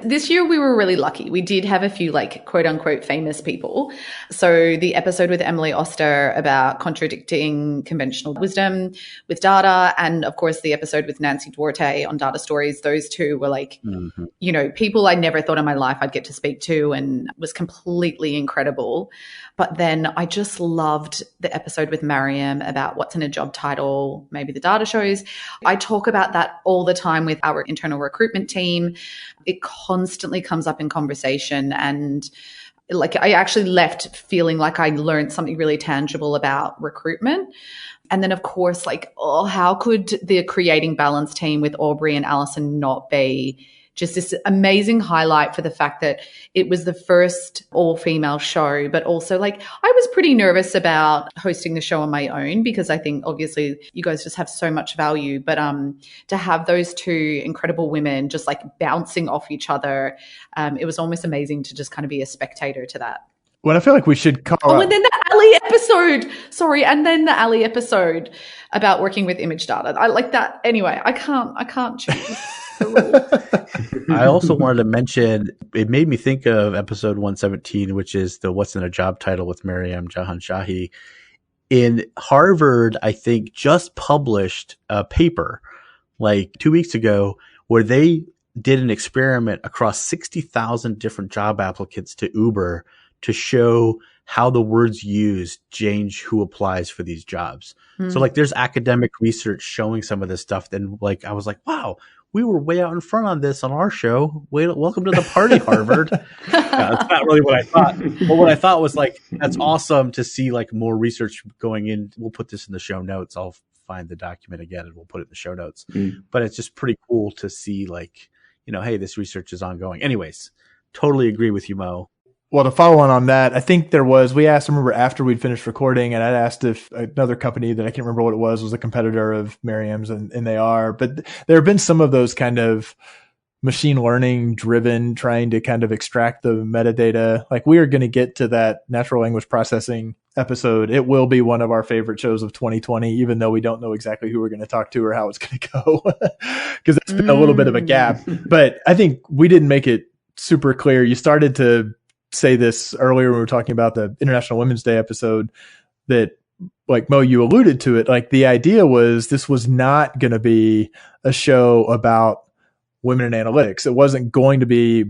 D: This year we were really lucky. We did have a few like quote unquote famous people. So the episode with Emily Oster about contradicting conventional wisdom with data, and of course the episode with Nancy Duarte on data stories, those two were like, people I never thought in my life I'd get to speak to, and was completely incredible. But then I just loved the episode with Mariam about what's in a job title, maybe the data shows. I talk about that all the time with our internal recruitment team. It constantly comes up in conversation, and like I actually left feeling like I learned something really tangible about recruitment. And then of course, like, how could the Creating Balance team with Aubrey and Alison not be just this amazing highlight for the fact that it was the first all-female show, but also like I was pretty nervous about hosting the show on my own because I think obviously you guys just have so much value, but to have those two incredible women just like bouncing off each other, it was almost amazing to just kind of be a spectator to that.
C: Well, I feel like we should call out.
D: And then the Ali episode about working with image data. I like that. Anyway, I can't choose.
B: I also wanted to mention, it made me think of episode 117, which is the What's in a Job Title with Mariam Jahanshahri. In Harvard, I think, just published a paper like 2 weeks ago where they did an experiment across 60,000 different job applicants to Uber to show how the words used change who applies for these jobs. So like there's academic research showing some of this stuff. Then like I was like, wow, we were way out in front on this on our show. Welcome to the party, Harvard. That's not really what I thought. But what I thought was like, that's awesome to see like more research going in. We'll put this in the show notes. I'll find the document again and we'll put it in the show notes. But it's just pretty cool to see like, you know, hey, this research is ongoing. Anyways, totally agree with you, Mo.
C: Well, to follow on that, I think we asked, remember after we'd finished recording, and I'd asked if another company that I can't remember what it was a competitor of Merriam's, and they are. But there have been some of those kind of machine learning driven, trying to kind of extract the metadata. Like we are going to get to that natural language processing episode. It will be one of our favorite shows of 2020, even though we don't know exactly who we're going to talk to or how it's going to go, because it's been a little bit of a gap. But I think we didn't make it super clear. You started to say this earlier when we were talking about the International Women's Day episode, that like Mo, you alluded to it. Like the idea was this was not going to be a show about women in analytics. It wasn't going to be,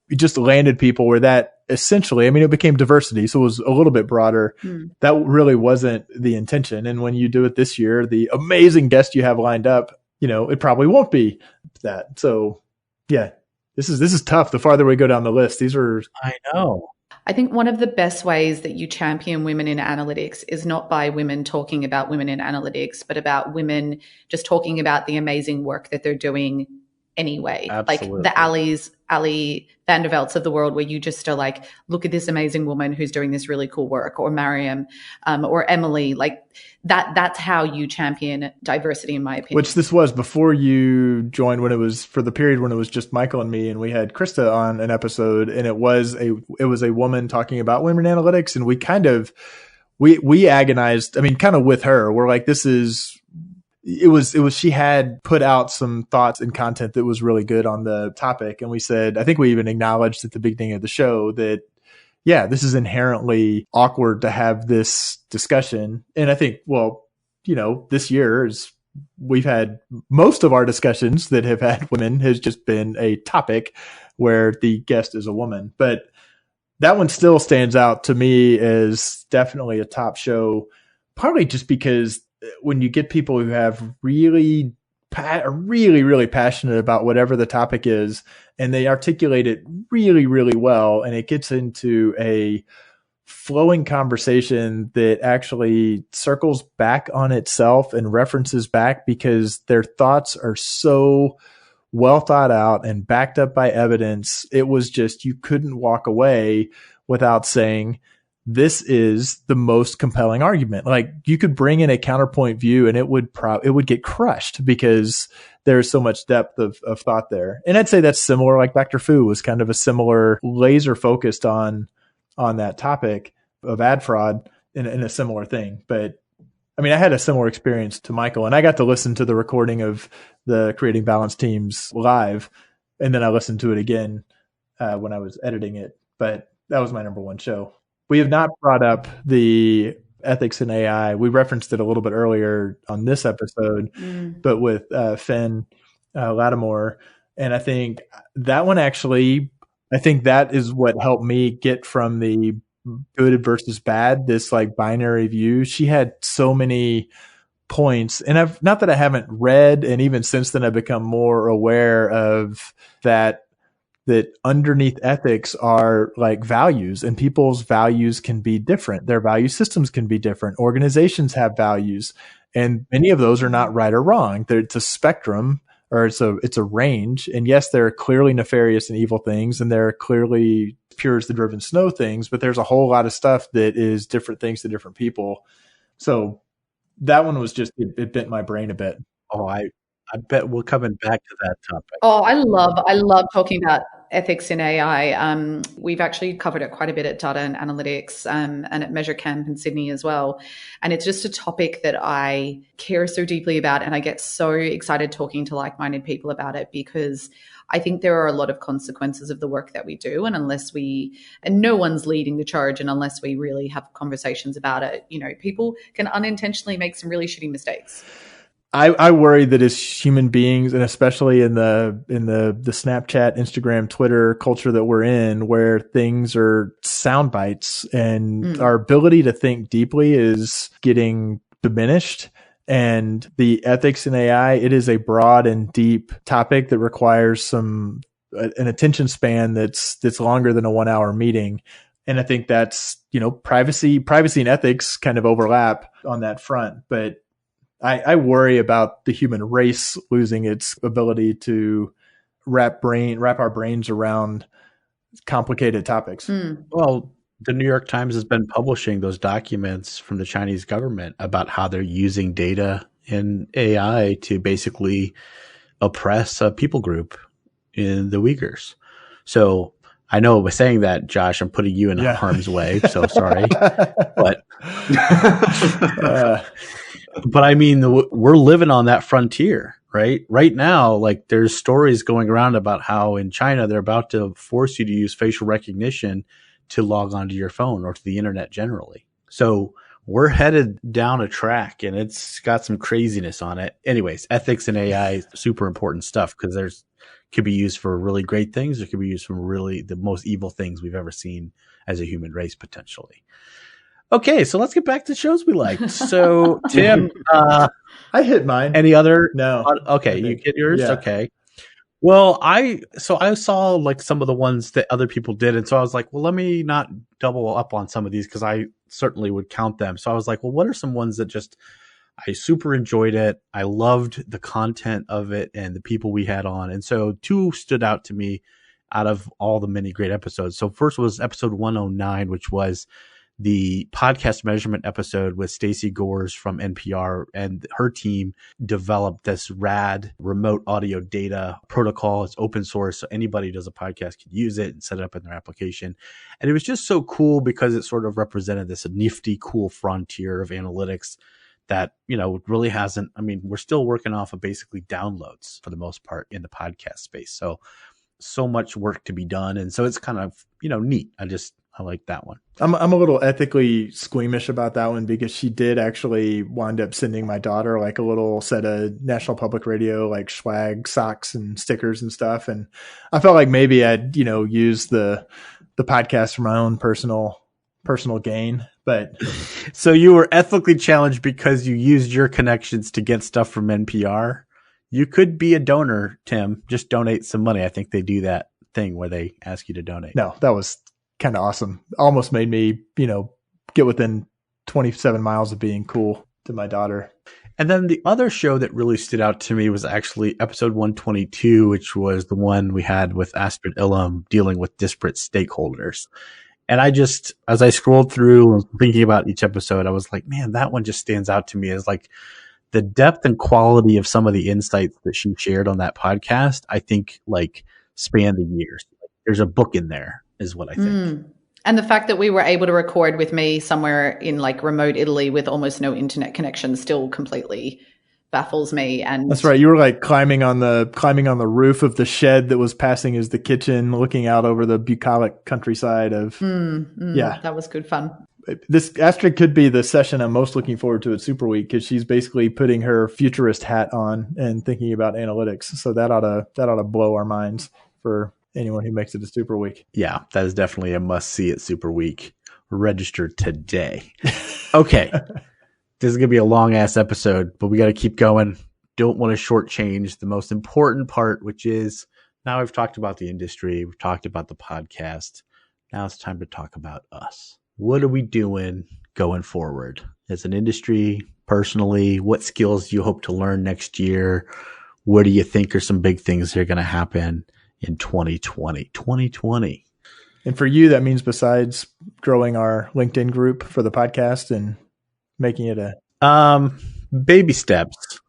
C: it just landed people where that essentially, I mean, it became diversity. So it was a little bit broader. That really wasn't the intention. And when you do it this year, the amazing guest you have lined up, you know, it probably won't be that. So yeah. This is tough. The farther we go down the list,
B: I know.
D: I think one of the best ways that you champion women in analytics is not by women talking about women in analytics, but about women just talking about the amazing work that they're doing anyway.
B: Absolutely.
D: Like the Ali Vandervelts of the world, where you just are like, look at this amazing woman who's doing this really cool work, or Mariam, or Emily. Like that's how you champion diversity, in my opinion.
C: Which this was before you joined, when it was for the period when it was just Michael and me, and we had Krista on an episode, and it was a woman talking about women in analytics, and we kind of we agonized. I mean, kind of with her, we're like, it was she had put out some thoughts and content that was really good on the topic. And we said, I think we even acknowledged at the beginning of the show that, yeah, this is inherently awkward to have this discussion. And I think, well, you know, this year we've had most of our discussions that have had women has just been a topic where the guest is a woman. But that one still stands out to me as definitely a top show, partly just because when you get people who have really passionate about whatever the topic is, and they articulate it really, really well, and it gets into a flowing conversation that actually circles back on itself and references back because their thoughts are so well thought out and backed up by evidence. It was just, you couldn't walk away without saying, this is the most compelling argument. Like you could bring in a counterpoint view and it would get crushed because there's so much depth of thought there. And I'd say that's similar. Like Dr. Fu was kind of a similar laser focused on that topic of ad fraud in a similar thing. But I mean, I had a similar experience to Michael, and I got to listen to the recording of the Creating Balance Teams live. And then I listened to it again when I was editing it, but that was my number one show. We have not brought up the ethics in AI. We referenced it a little bit earlier on this episode, but with Finn Lattimore. And I think that one actually, I think that is what helped me get from the good versus bad, this like binary view. She had so many points, and I've not that I haven't read, and even since then I've become more aware of that underneath ethics are like values, and people's values can be different. Their value systems can be different. Organizations have values, and many of those are not right or wrong. It's a spectrum, or it's a range. And yes, there are clearly nefarious and evil things, and there are clearly pure as the driven snow things, but there's a whole lot of stuff that is different things to different people. So that one was just, it bent my brain a bit.
B: Oh, I bet we're coming back to that topic.
D: Oh, I love talking about ethics in AI. We've actually covered it quite a bit at Data and Analytics and at Measure Camp in Sydney as well. And it's just a topic that I care so deeply about. And I get so excited talking to like-minded people about it, because I think there are a lot of consequences of the work that we do. And no one's leading the charge, and unless we really have conversations about it, you know, people can unintentionally make some really shitty mistakes.
C: I worry that as human beings, and especially in the Snapchat, Instagram, Twitter culture that we're in, where things are sound bites and our ability to think deeply is getting diminished. And the ethics in AI, it is a broad and deep topic that requires an attention span that's longer than a 1 hour meeting. And I think that's, privacy and ethics kind of overlap on that front. But I worry about the human race losing its ability to wrap our brains around complicated topics.
B: Well, the New York Times has been publishing those documents from the Chinese government about how they're using data and AI to basically oppress a people group in the Uyghurs. So I know by saying that, Josh, I'm putting you in harm's way. So sorry, but but I mean, we're living on that frontier, right? Right now, like there's stories going around about how in China they're about to force you to use facial recognition to log onto your phone or to the internet generally. So we're headed down a track, and it's got some craziness on it. Anyways, ethics and AI is super important stuff because could be used for really great things. It could be used for really the most evil things we've ever seen as a human race, potentially. Okay, so let's get back to shows we liked. So, Tim,
C: I hit mine.
B: Any other?
C: No.
B: Okay, you get yours?
C: Yeah.
B: Okay. Well, I saw like some of the ones that other people did. And so I was like, well, let me not double up on some of these because I certainly would count them. So I was like, well, what are some ones that I super enjoyed it. I loved the content of it and the people we had on. And so 2 stood out to me out of all the many great episodes. So first was episode 109, which was the podcast measurement episode with Stacey Gores from NPR, and her team developed this rad remote audio data protocol. It's open source, so anybody who does a podcast can use it and set it up in their application. And it was just so cool because it sort of represented this nifty, cool frontier of analytics that, really hasn't, we're still working off of basically downloads for the most part in the podcast space. So much work to be done. And so it's kind of, neat. I like that one.
C: I'm a little ethically squeamish about that one because she did actually wind up sending my daughter like a little set of National Public Radio, like swag socks and stickers and stuff. And I felt like maybe I'd, use the podcast for my own personal gain. But
B: so you were ethically challenged because you used your connections to get stuff from NPR. You could be a donor, Tim. Just donate some money. I think they do that thing where they ask you to donate.
C: No, that was kind of awesome. Almost made me, get within 27 miles of being cool to my daughter.
B: And then the other show that really stood out to me was actually episode 122, which was the one we had with Astrid Illam dealing with disparate stakeholders. And as I scrolled through and thinking about each episode, I was like, man, that one just stands out to me as like the depth and quality of some of the insights that she shared on that podcast. I think like span the years. There's a book in there is what I think.
D: And the fact that we were able to record with me somewhere in like remote Italy with almost no internet connection still completely baffles me. And
C: that's right. You were like climbing on the roof of the shed that was passing as the kitchen, looking out over the bucolic countryside of,
D: that was good fun.
C: This Astrid could be the session I'm most looking forward to at Super Week because she's basically putting her futurist hat on and thinking about analytics. So that ought to blow our minds for anyone who makes it to Super Week.
B: Yeah, that is definitely a must see at Super Week. Register today. Okay. This is going to be a long ass episode, but we got to keep going. Don't want to shortchange the most important part, which is now we've talked about the industry. We've talked about the podcast. Now it's time to talk about us. What are we doing going forward as an industry, personally? What skills do you hope to learn next year? What do you think are some big things that are going to happen in 2020?
C: And for you, that means besides growing our LinkedIn group for the podcast and making it
B: baby steps.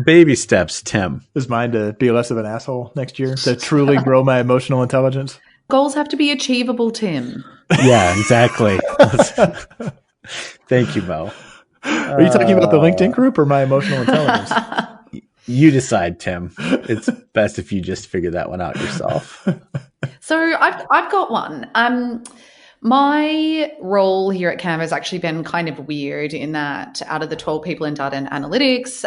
B: Baby steps, Tim.
C: Is mine to be less of an asshole next year, to truly grow my emotional intelligence?
D: Goals have to be achievable, Tim.
B: Yeah, exactly. Thank you, Mo.
C: Are you talking about the LinkedIn group or my emotional intelligence?
B: You decide, Tim. It's best if you just figure that one out yourself.
D: So I've got one. My role here at Canva has actually been kind of weird in that out of the 12 people in data and analytics,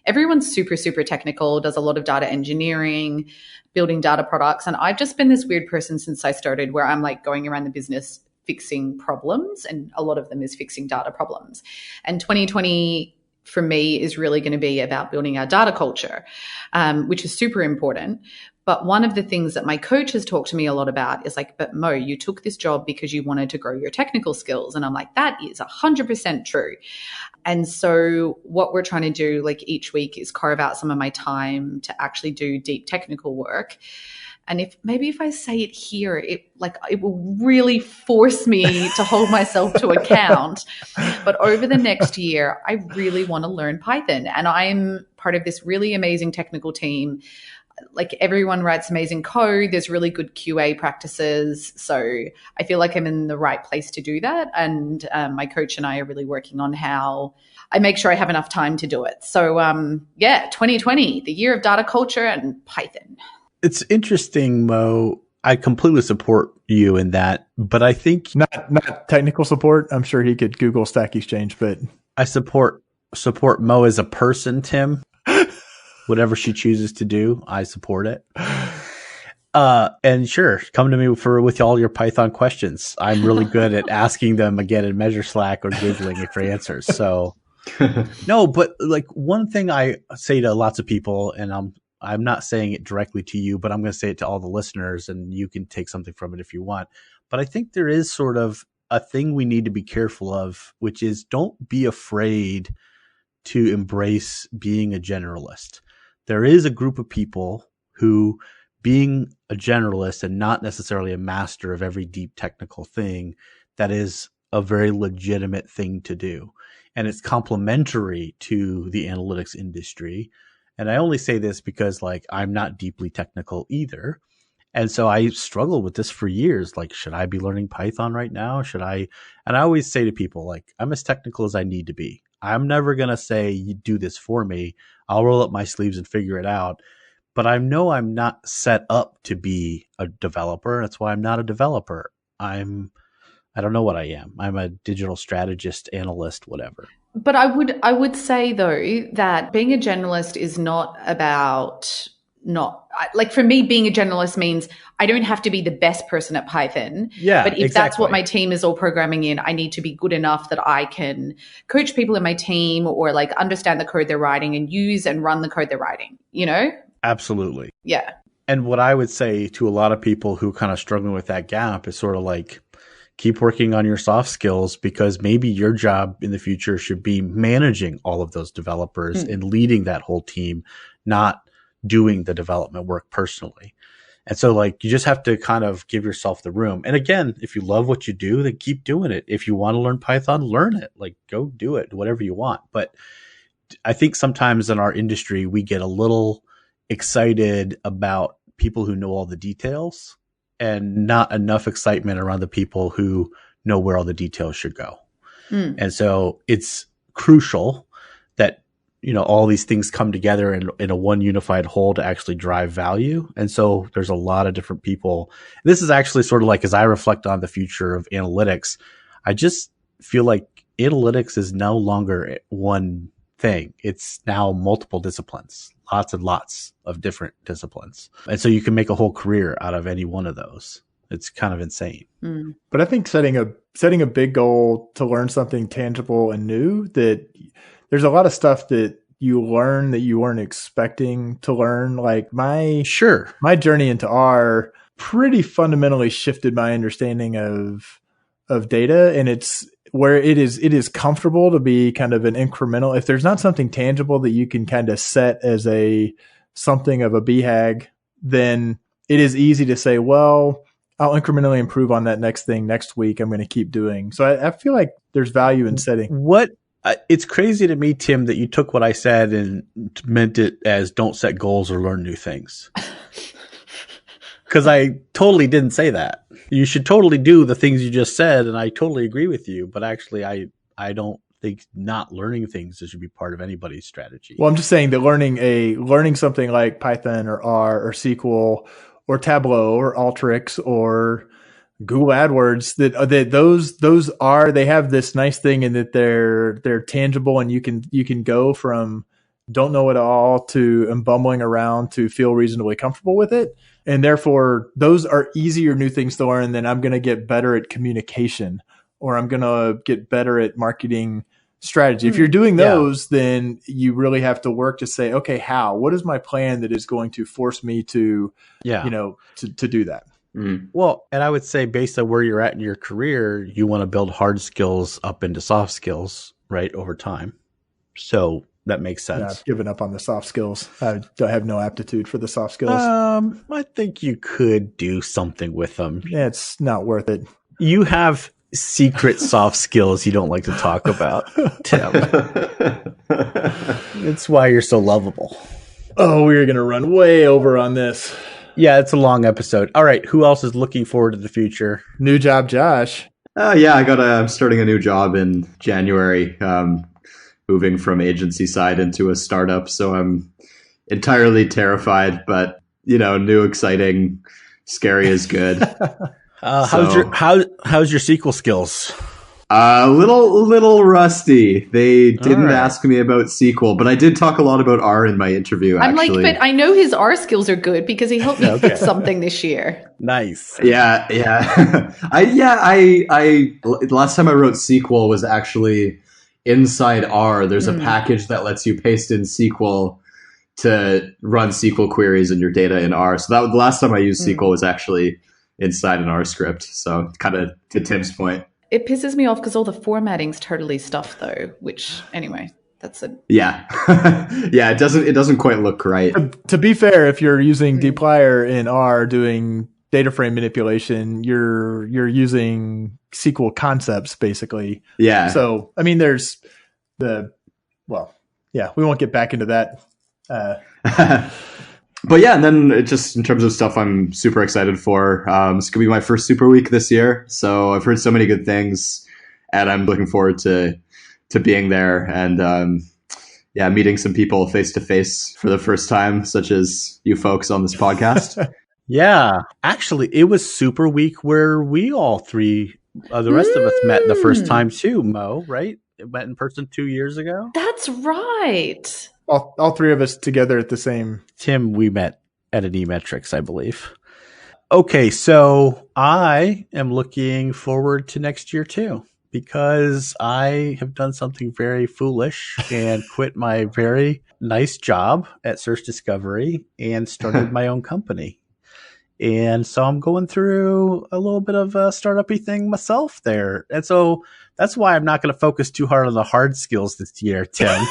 D: everyone's super, super technical, does a lot of data engineering, building data products. And I've just been this weird person since I started where I'm like going around the business fixing problems, and a lot of them is fixing data problems. And 2020 for me is really going to be about building our data culture, which is super important. But one of the things that my coach has talked to me a lot about is like, but Mo, you took this job because you wanted to grow your technical skills. And I'm like, that is 100% true. And so what we're trying to do like each week is carve out some of my time to actually do deep technical work. And if I say it here, it will really force me to hold myself to account. But over the next year, I really want to learn Python. And I'm part of this really amazing technical team. Like everyone writes amazing code. There's really good QA practices. So I feel like I'm in the right place to do that. And my coach and I are really working on how I make sure I have enough time to do it. So 2020, the year of data culture and Python.
B: It's interesting, Mo. I completely support you in that, but I think
C: not technical support. I'm sure he could Google Stack Exchange, but
B: I support Mo as a person, Tim. Whatever she chooses to do, I support it. And sure, come to me with all your Python questions. I'm really good at asking them again in Measure Slack or Googling for answers. So no, but like one thing I say to lots of people, and I'm not saying it directly to you, but I'm going to say it to all the listeners, and you can take something from it if you want. But I think there is sort of a thing we need to be careful of, which is don't be afraid to embrace being a generalist. There is a group of people who, being a generalist and not necessarily a master of every deep technical thing, that is a very legitimate thing to do. And it's complementary to the analytics industry. And I only say this because like I'm not deeply technical either. And so I struggled with this for years. Like, should I be learning Python right now? Should I? And I always say to people, like, I'm as technical as I need to be. I'm never going to say, you do this for me. I'll roll up my sleeves and figure it out. But I know I'm not set up to be a developer. That's why I'm not a developer. I don't know what I am. I'm a digital strategist, analyst, whatever.
D: But I would say though that being a generalist is not about like for me, being a generalist means I don't have to be the best person at Python.
B: Yeah,
D: but if that's what my team is all programming in, I need to be good enough that I can coach people in my team or like understand the code they're writing and use and run the code they're writing, you know?
B: Absolutely.
D: Yeah.
B: And what I would say to a lot of people who kind of struggling with that gap is sort of like, keep working on your soft skills, because maybe your job in the future should be managing all of those developers and leading that whole team, not doing the development work personally. And so like, you just have to kind of give yourself the room. And again, if you love what you do, then keep doing it. If you want to learn Python, learn it, like go do it, whatever you want. But I think sometimes in our industry, we get a little excited about people who know all the details and not enough excitement around the people who know where all the details should go. And so it's crucial that, you know, all these things come together in a one unified whole to actually drive value. And so there's a lot of different people. This is actually sort of like, as I reflect on the future of analytics, I just feel like analytics is no longer one thing. It's now multiple disciplines, lots and lots of different disciplines. And so you can make a whole career out of any one of those. It's kind of insane.
C: But I think setting a big goal to learn something tangible and new, that there's a lot of stuff that you learn that you weren't expecting to learn. Like my journey into R pretty fundamentally shifted my understanding of data, and it's where it is comfortable to be kind of an incremental. If there's not something tangible that you can kind of set as something of a BHAG, then it is easy to say, well, I'll incrementally improve on that next thing next week. I'm going to keep doing. So I feel like there's value in setting.
B: It's crazy to me, Tim, that you took what I said and meant it as don't set goals or learn new things. Because I totally didn't say that. You should totally do the things you just said, and I totally agree with you. But actually, I don't think not learning things should be part of anybody's strategy.
C: Well, I'm just saying that learning something like Python or R or SQL or Tableau or Alteryx or Google AdWords, that those are, they have this nice thing in that they're tangible, and you can go from don't know it all to I'm bumbling around to feel reasonably comfortable with it. And therefore those are easier new things to learn than I'm going to get better at communication, or I'm going to get better at marketing strategy. If you're doing those, then you really have to work to say, okay, what is my plan that is going to force me to, to do that?
B: Well, and I would say based on where you're at in your career, you want to build hard skills up into soft skills, right, over time. So that makes sense.
C: I've given up on the soft skills. I have no aptitude for the soft skills.
B: I think you could do something with them.
C: It's not worth it.
B: You have secret soft skills you don't like to talk about, Tim. It's why you're so lovable.
C: Oh, we're going to run way over on this.
B: Yeah, it's a long episode. All right, who else is looking forward to the future?
C: New job, Josh.
E: I'm starting a new job in January, moving from agency side into a startup. So I'm entirely terrified, but new, exciting, scary is good.
B: How's your SQL skills?
E: Little rusty. They didn't ask me about SQL, but I did talk a lot about R in my interview.
D: I'm like, but I know his R skills are good because he helped me fix something this year.
B: Nice.
E: Yeah. I last time I wrote SQL was actually inside R. There's a package that lets you paste in SQL to run SQL queries in your data in R. So that the last time I used SQL was actually inside an R script. So kind of to Tim's point.
D: It pisses me off because all the formatting's totally stuffed though, which anyway, that's it.
E: Yeah. Yeah, it doesn't quite look right.
C: To be fair, if you're using dplyr in R doing data frame manipulation, you're using SQL concepts basically.
E: Yeah.
C: So, I mean, there's we won't get back into that.
E: But yeah, and then just in terms of stuff I'm super excited for, it's going to be my first Super Week this year. So I've heard so many good things, and I'm looking forward to being there and, meeting some people face to face for the first time, such as you folks on this podcast.
B: Yeah, actually, it was Super Week where we all three, the rest of us met the first time too, Mo, right? It met in person 2 years ago.
D: That's right.
C: All three of us together at the same.
B: Tim, we met at an eMetrics, I believe. Okay, so I am looking forward to next year too, because I have done something very foolish and quit my very nice job at Search Discovery and started my own company. And so I'm going through a little bit of a startup-y thing myself there. And so that's why I'm not going to focus too hard on the hard skills this year, Tim.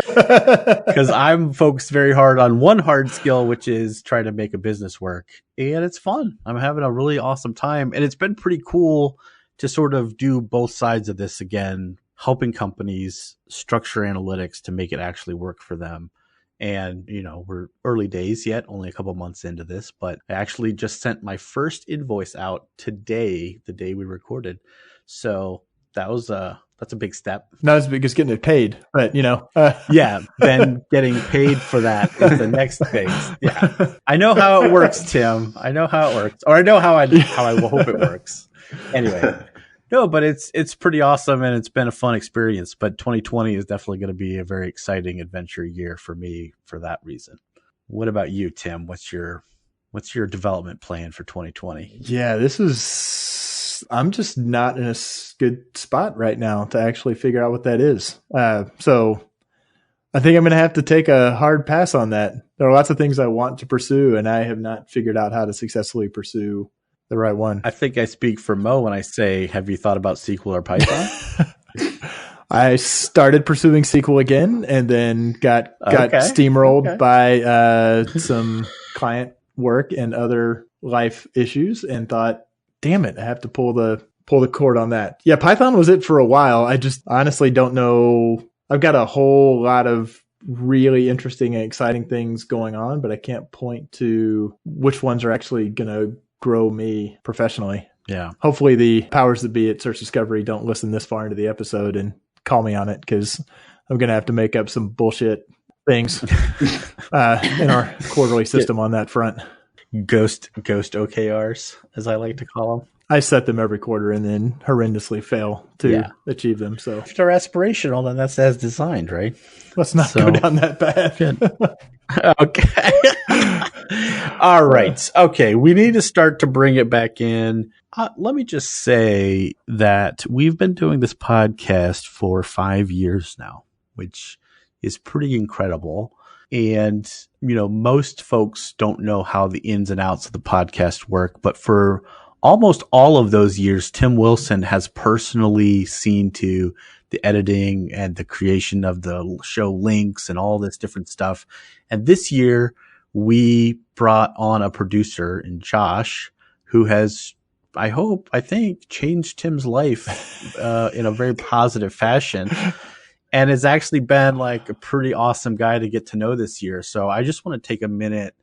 B: Because I'm focused very hard on one hard skill, which is trying to make a business work. And it's fun. I'm having a really awesome time. And it's been pretty cool to sort of do both sides of this again, helping companies structure analytics to make it actually work for them. And, we're early days yet, only a couple months into this, but I actually just sent my first invoice out today, the day we recorded. So that's a big step.
C: Not as big as getting it paid, but
B: yeah, then getting paid for that is the next thing. Yeah, I know how it works, Tim. I know how it works, or I know how I will hope it works. Anyway, no, but it's pretty awesome, and it's been a fun experience. But 2020 is definitely going to be a very exciting adventure year for me for that reason. What about you, Tim? What's your development plan for 2020?
C: Yeah, I'm just not in a good spot right now to actually figure out what that is. So I think I'm going to have to take a hard pass on that. There are lots of things I want to pursue, and I have not figured out how to successfully pursue the right one.
B: I think I speak for Mo when I say, have you thought about SQL or Python?
C: I started pursuing SQL again and then got steamrolled by some client work and other life issues and thought, damn it, I have to pull the cord on that. Yeah, Python was it for a while. I just honestly don't know. I've got a whole lot of really interesting and exciting things going on, but I can't point to which ones are actually going to grow me professionally.
B: Yeah.
C: Hopefully the powers that be at Search Discovery don't listen this far into the episode and call me on it, because I'm going to have to make up some bullshit things in our quarterly system on that front.
B: Ghost OKRs, as I like to call them.
C: I set them every quarter and then horrendously fail to achieve them. So
B: if they're aspirational, then that's as designed, right?
C: Let's not go down that path.
B: Okay. All right. Okay. We need to start to bring it back in. Let me just say that we've been doing this podcast for 5 years now, which is pretty incredible. And, most folks don't know how the ins and outs of the podcast work, but for almost all of those years, Tim Wilson has personally seen to the editing and the creation of the show links and all this different stuff. And this year we brought on a producer in Josh who has, I think, changed Tim's life in a very positive fashion. And has actually been like a pretty awesome guy to get to know this year. So I just want to take a minute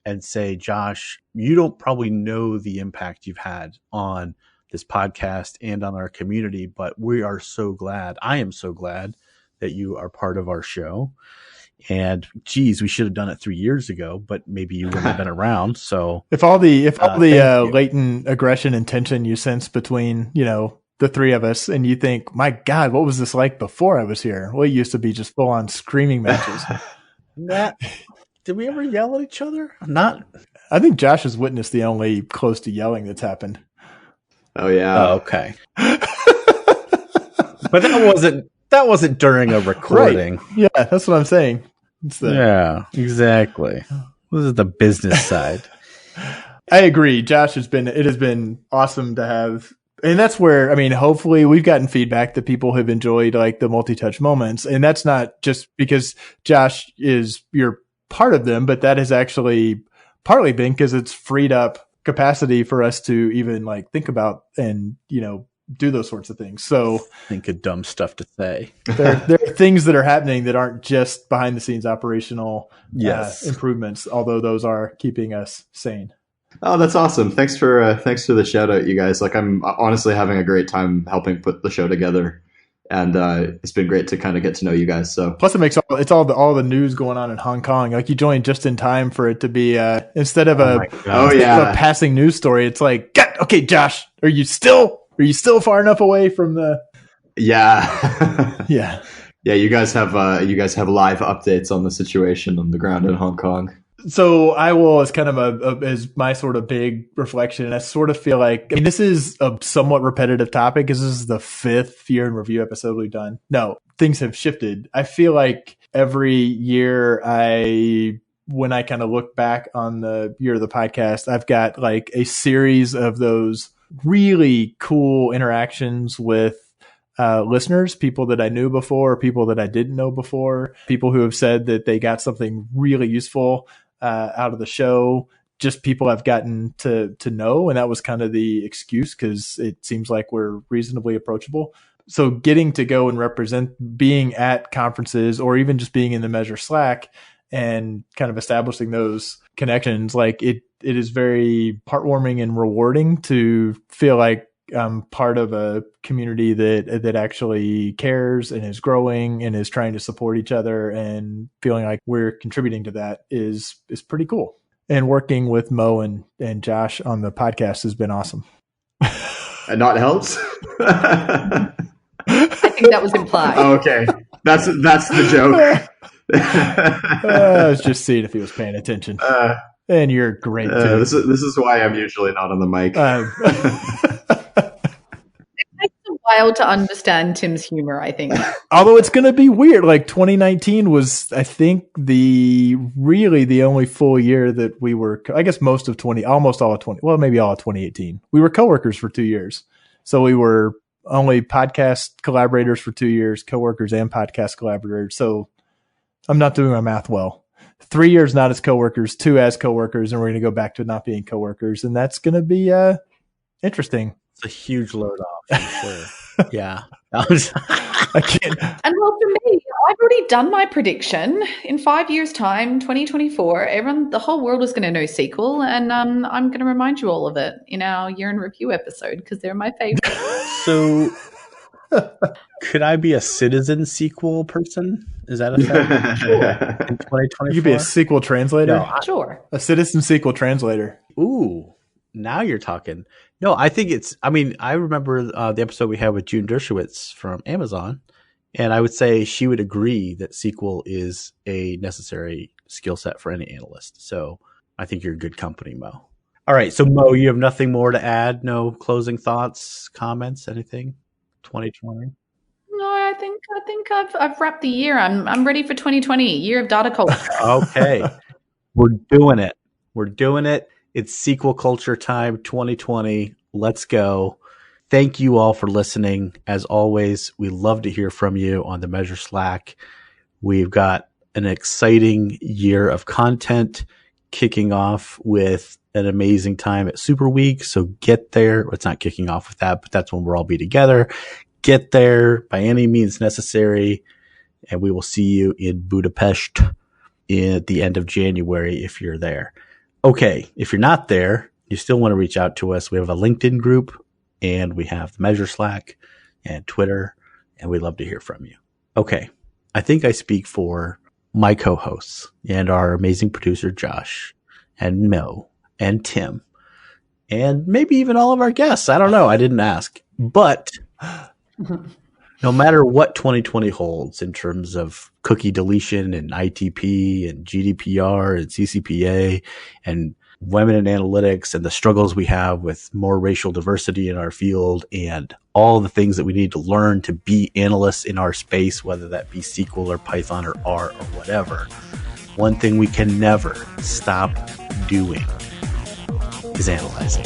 B: and say, Josh, you don't probably know the impact you've had on this podcast and on our community, but we are so glad. I am so glad that you are part of our show. And geez, we should have done it 3 years ago, but maybe you wouldn't have been around. So
C: if all the latent aggression and tension you sense between, the three of us, and you think, my God, what was this like before I was here? Well, it used to be just full on screaming matches.
B: Did we ever yell at each other? Not.
C: I think Josh has witnessed the only close to yelling that's happened.
E: Oh yeah.
B: Oh, okay. But that wasn't during a recording.
C: Right. Yeah, that's what I'm saying.
B: Yeah, exactly. This is the business side.
C: I agree. Josh it has been awesome to have. And that's where, hopefully we've gotten feedback that people have enjoyed like the multi-touch moments. And that's not just because Josh you're part of them, but that has actually partly been because it's freed up capacity for us to even like think about and, do those sorts of things. So
B: think of dumb stuff to say.
C: There are things that are happening that aren't just behind the scenes operational improvements, although those are keeping us sane.
E: Oh, that's awesome. Thanks for the shout out, you guys. Like, I'm honestly having a great time helping put the show together. And it's been great to kind of get to know you guys. So
C: plus it makes all the news going on in Hong Kong. Like you joined just in time for it to be instead of a passing news story. It's like, okay, Josh, are you still far enough away from the?
E: Yeah,
C: yeah.
E: You guys have live updates on the situation on the ground in Hong Kong.
C: So I will, as kind of as my sort of big reflection, I sort of feel like, this is a somewhat repetitive topic because this is the 5th year in review episode we've done. No, things have shifted. I feel like every year when I kind of look back on the year of the podcast, I've got like a series of those really cool interactions with listeners, people that I knew before, people that I didn't know before, people who have said that they got something really useful out of the show, just people I've gotten to know. And that was kind of the excuse because it seems like we're reasonably approachable. So getting to go and represent, being at conferences or even just being in the Measure Slack and kind of establishing those connections, like it is very heartwarming and rewarding to feel like I'm part of a community that actually cares and is growing and is trying to support each other, and feeling like we're contributing to that is pretty cool. And working with Mo and Josh on the podcast has been awesome.
E: And not helps.
D: I think that was implied.
E: Oh, okay, that's the joke.
C: I was just seeing if he was paying attention. And you're great too.
E: This is why I'm usually not on the mic.
D: It takes a while to understand Tim's humor, I think.
C: Although it's going to be weird. Like 2019 was, I think, the only full year that we were, I guess almost all of 20, well, maybe all of 2018. We were coworkers for 2 years. So we were only podcast collaborators for 2 years, coworkers and podcast collaborators. So I'm not doing my math well. 3 years not as coworkers, 2 as coworkers, and we're going to go back to not being coworkers, and that's going to be interesting.
B: It's a huge load off, for sure. Yeah,
C: I can't.
D: And well, for me, I've already done my prediction. In 5 years' time, 2024, the whole world is going to know SQL, and I'm going to remind you all of it in our year in review episode because they're my favorite.
B: So, could I be a citizen SQL person Is that a thing? Sure. In 2024?
C: You could be a sequel translator.
B: No,
D: Sure.
C: A citizen sequel translator.
B: Ooh, now you're talking. No, I think I remember the episode we had with June Dershowitz from Amazon, and I would say she would agree that SQL is a necessary skill set for any analyst. So I think you're good company, Mo. All right. So, Mo, you have nothing more to add? No closing thoughts, comments, anything? 2020?
D: No, I think I've wrapped the year. I'm ready for 2020, year of data culture.
B: Okay. We're doing it. It's SQL culture time 2020. Let's go. Thank you all for listening. As always, we love to hear from you on the Measure Slack. We've got an exciting year of content kicking off with an amazing time at Super Week. So get there. It's not kicking off with that, but that's when we'll all be together. Get there by any means necessary. And we will see you in Budapest at the end of January if you're there. Okay. If you're not there, you still want to reach out to us. We have a LinkedIn group and we have the Measure Slack and Twitter, and we'd love to hear from you. Okay. I think I speak for my co-hosts and our amazing producer, Josh, and Mo, and Tim, and maybe even all of our guests. I don't know. I didn't ask. But no matter what 2020 holds in terms of cookie deletion and ITP and GDPR and CCPA and women in analytics and the struggles we have with more racial diversity in our field and all the things that we need to learn to be analysts in our space, whether that be SQL or Python or R or whatever, one thing we can never stop doing is analyzing.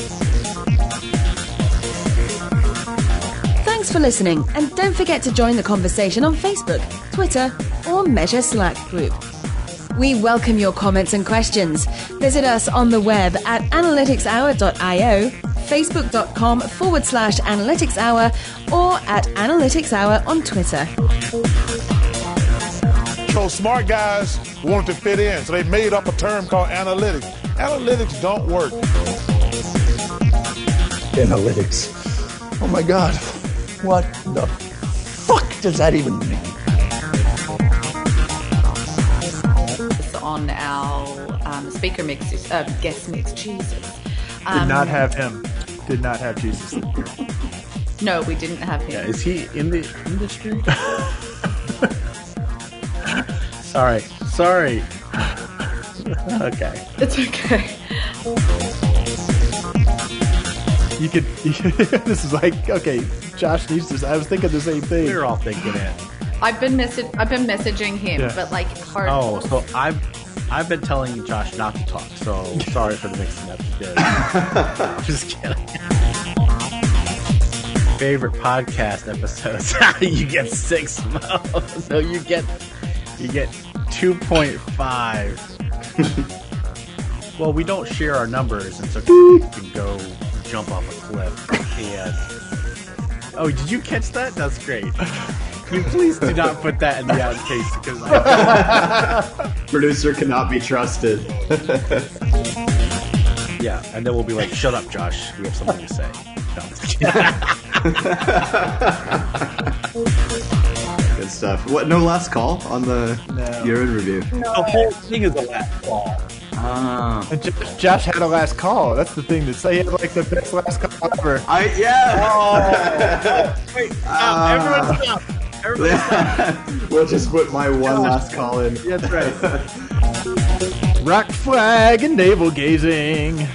A: Thanks for listening, and don't forget to join the conversation on Facebook, Twitter, or Measure Slack group. We welcome your comments and questions. Visit us on the web at analyticshour.io, facebook.com/analyticshour, or at analyticshour on Twitter.
F: So smart guys wanted to fit in, so they made up a term called analytics. Analytics don't work.
G: Analytics. Oh my God. What the fuck does that even mean?
D: On our speaker mix, guest mix. Jesus.
C: Did not have him. Did not have Jesus.
D: No, we didn't have him.
B: Yeah, is he in the industry? Sorry. Okay.
D: It's okay.
C: You could. This is like, okay, Josh needs to. I was thinking the same thing.
B: We were all thinking it.
D: I've been messaging him,
C: Yeah.
D: but like hard.
B: Oh, so I've been telling Josh not to talk, so sorry for the mixing up. I'm just kidding. Favorite podcast episodes? You get 6, Mo. No, you get 2.5. Well, we don't share our numbers, and so you can go jump off a cliff. And oh, did you catch that? That's great. You please do not put that in the outtakes because
E: Producer cannot be trusted.
B: yeah, and then we'll be like, "Shut up, Josh. We have something to say." No, I'm just kidding.
E: Good stuff. What? No last call on the year in review.
B: The whole thing is a last call.
C: And Josh had a last call. That's the thing. That say he had like the best last call ever.
B: Wait, everyone stop. Everybody stop.
E: We'll just put my one last call in.
C: That's right. Rock flag and navel gazing.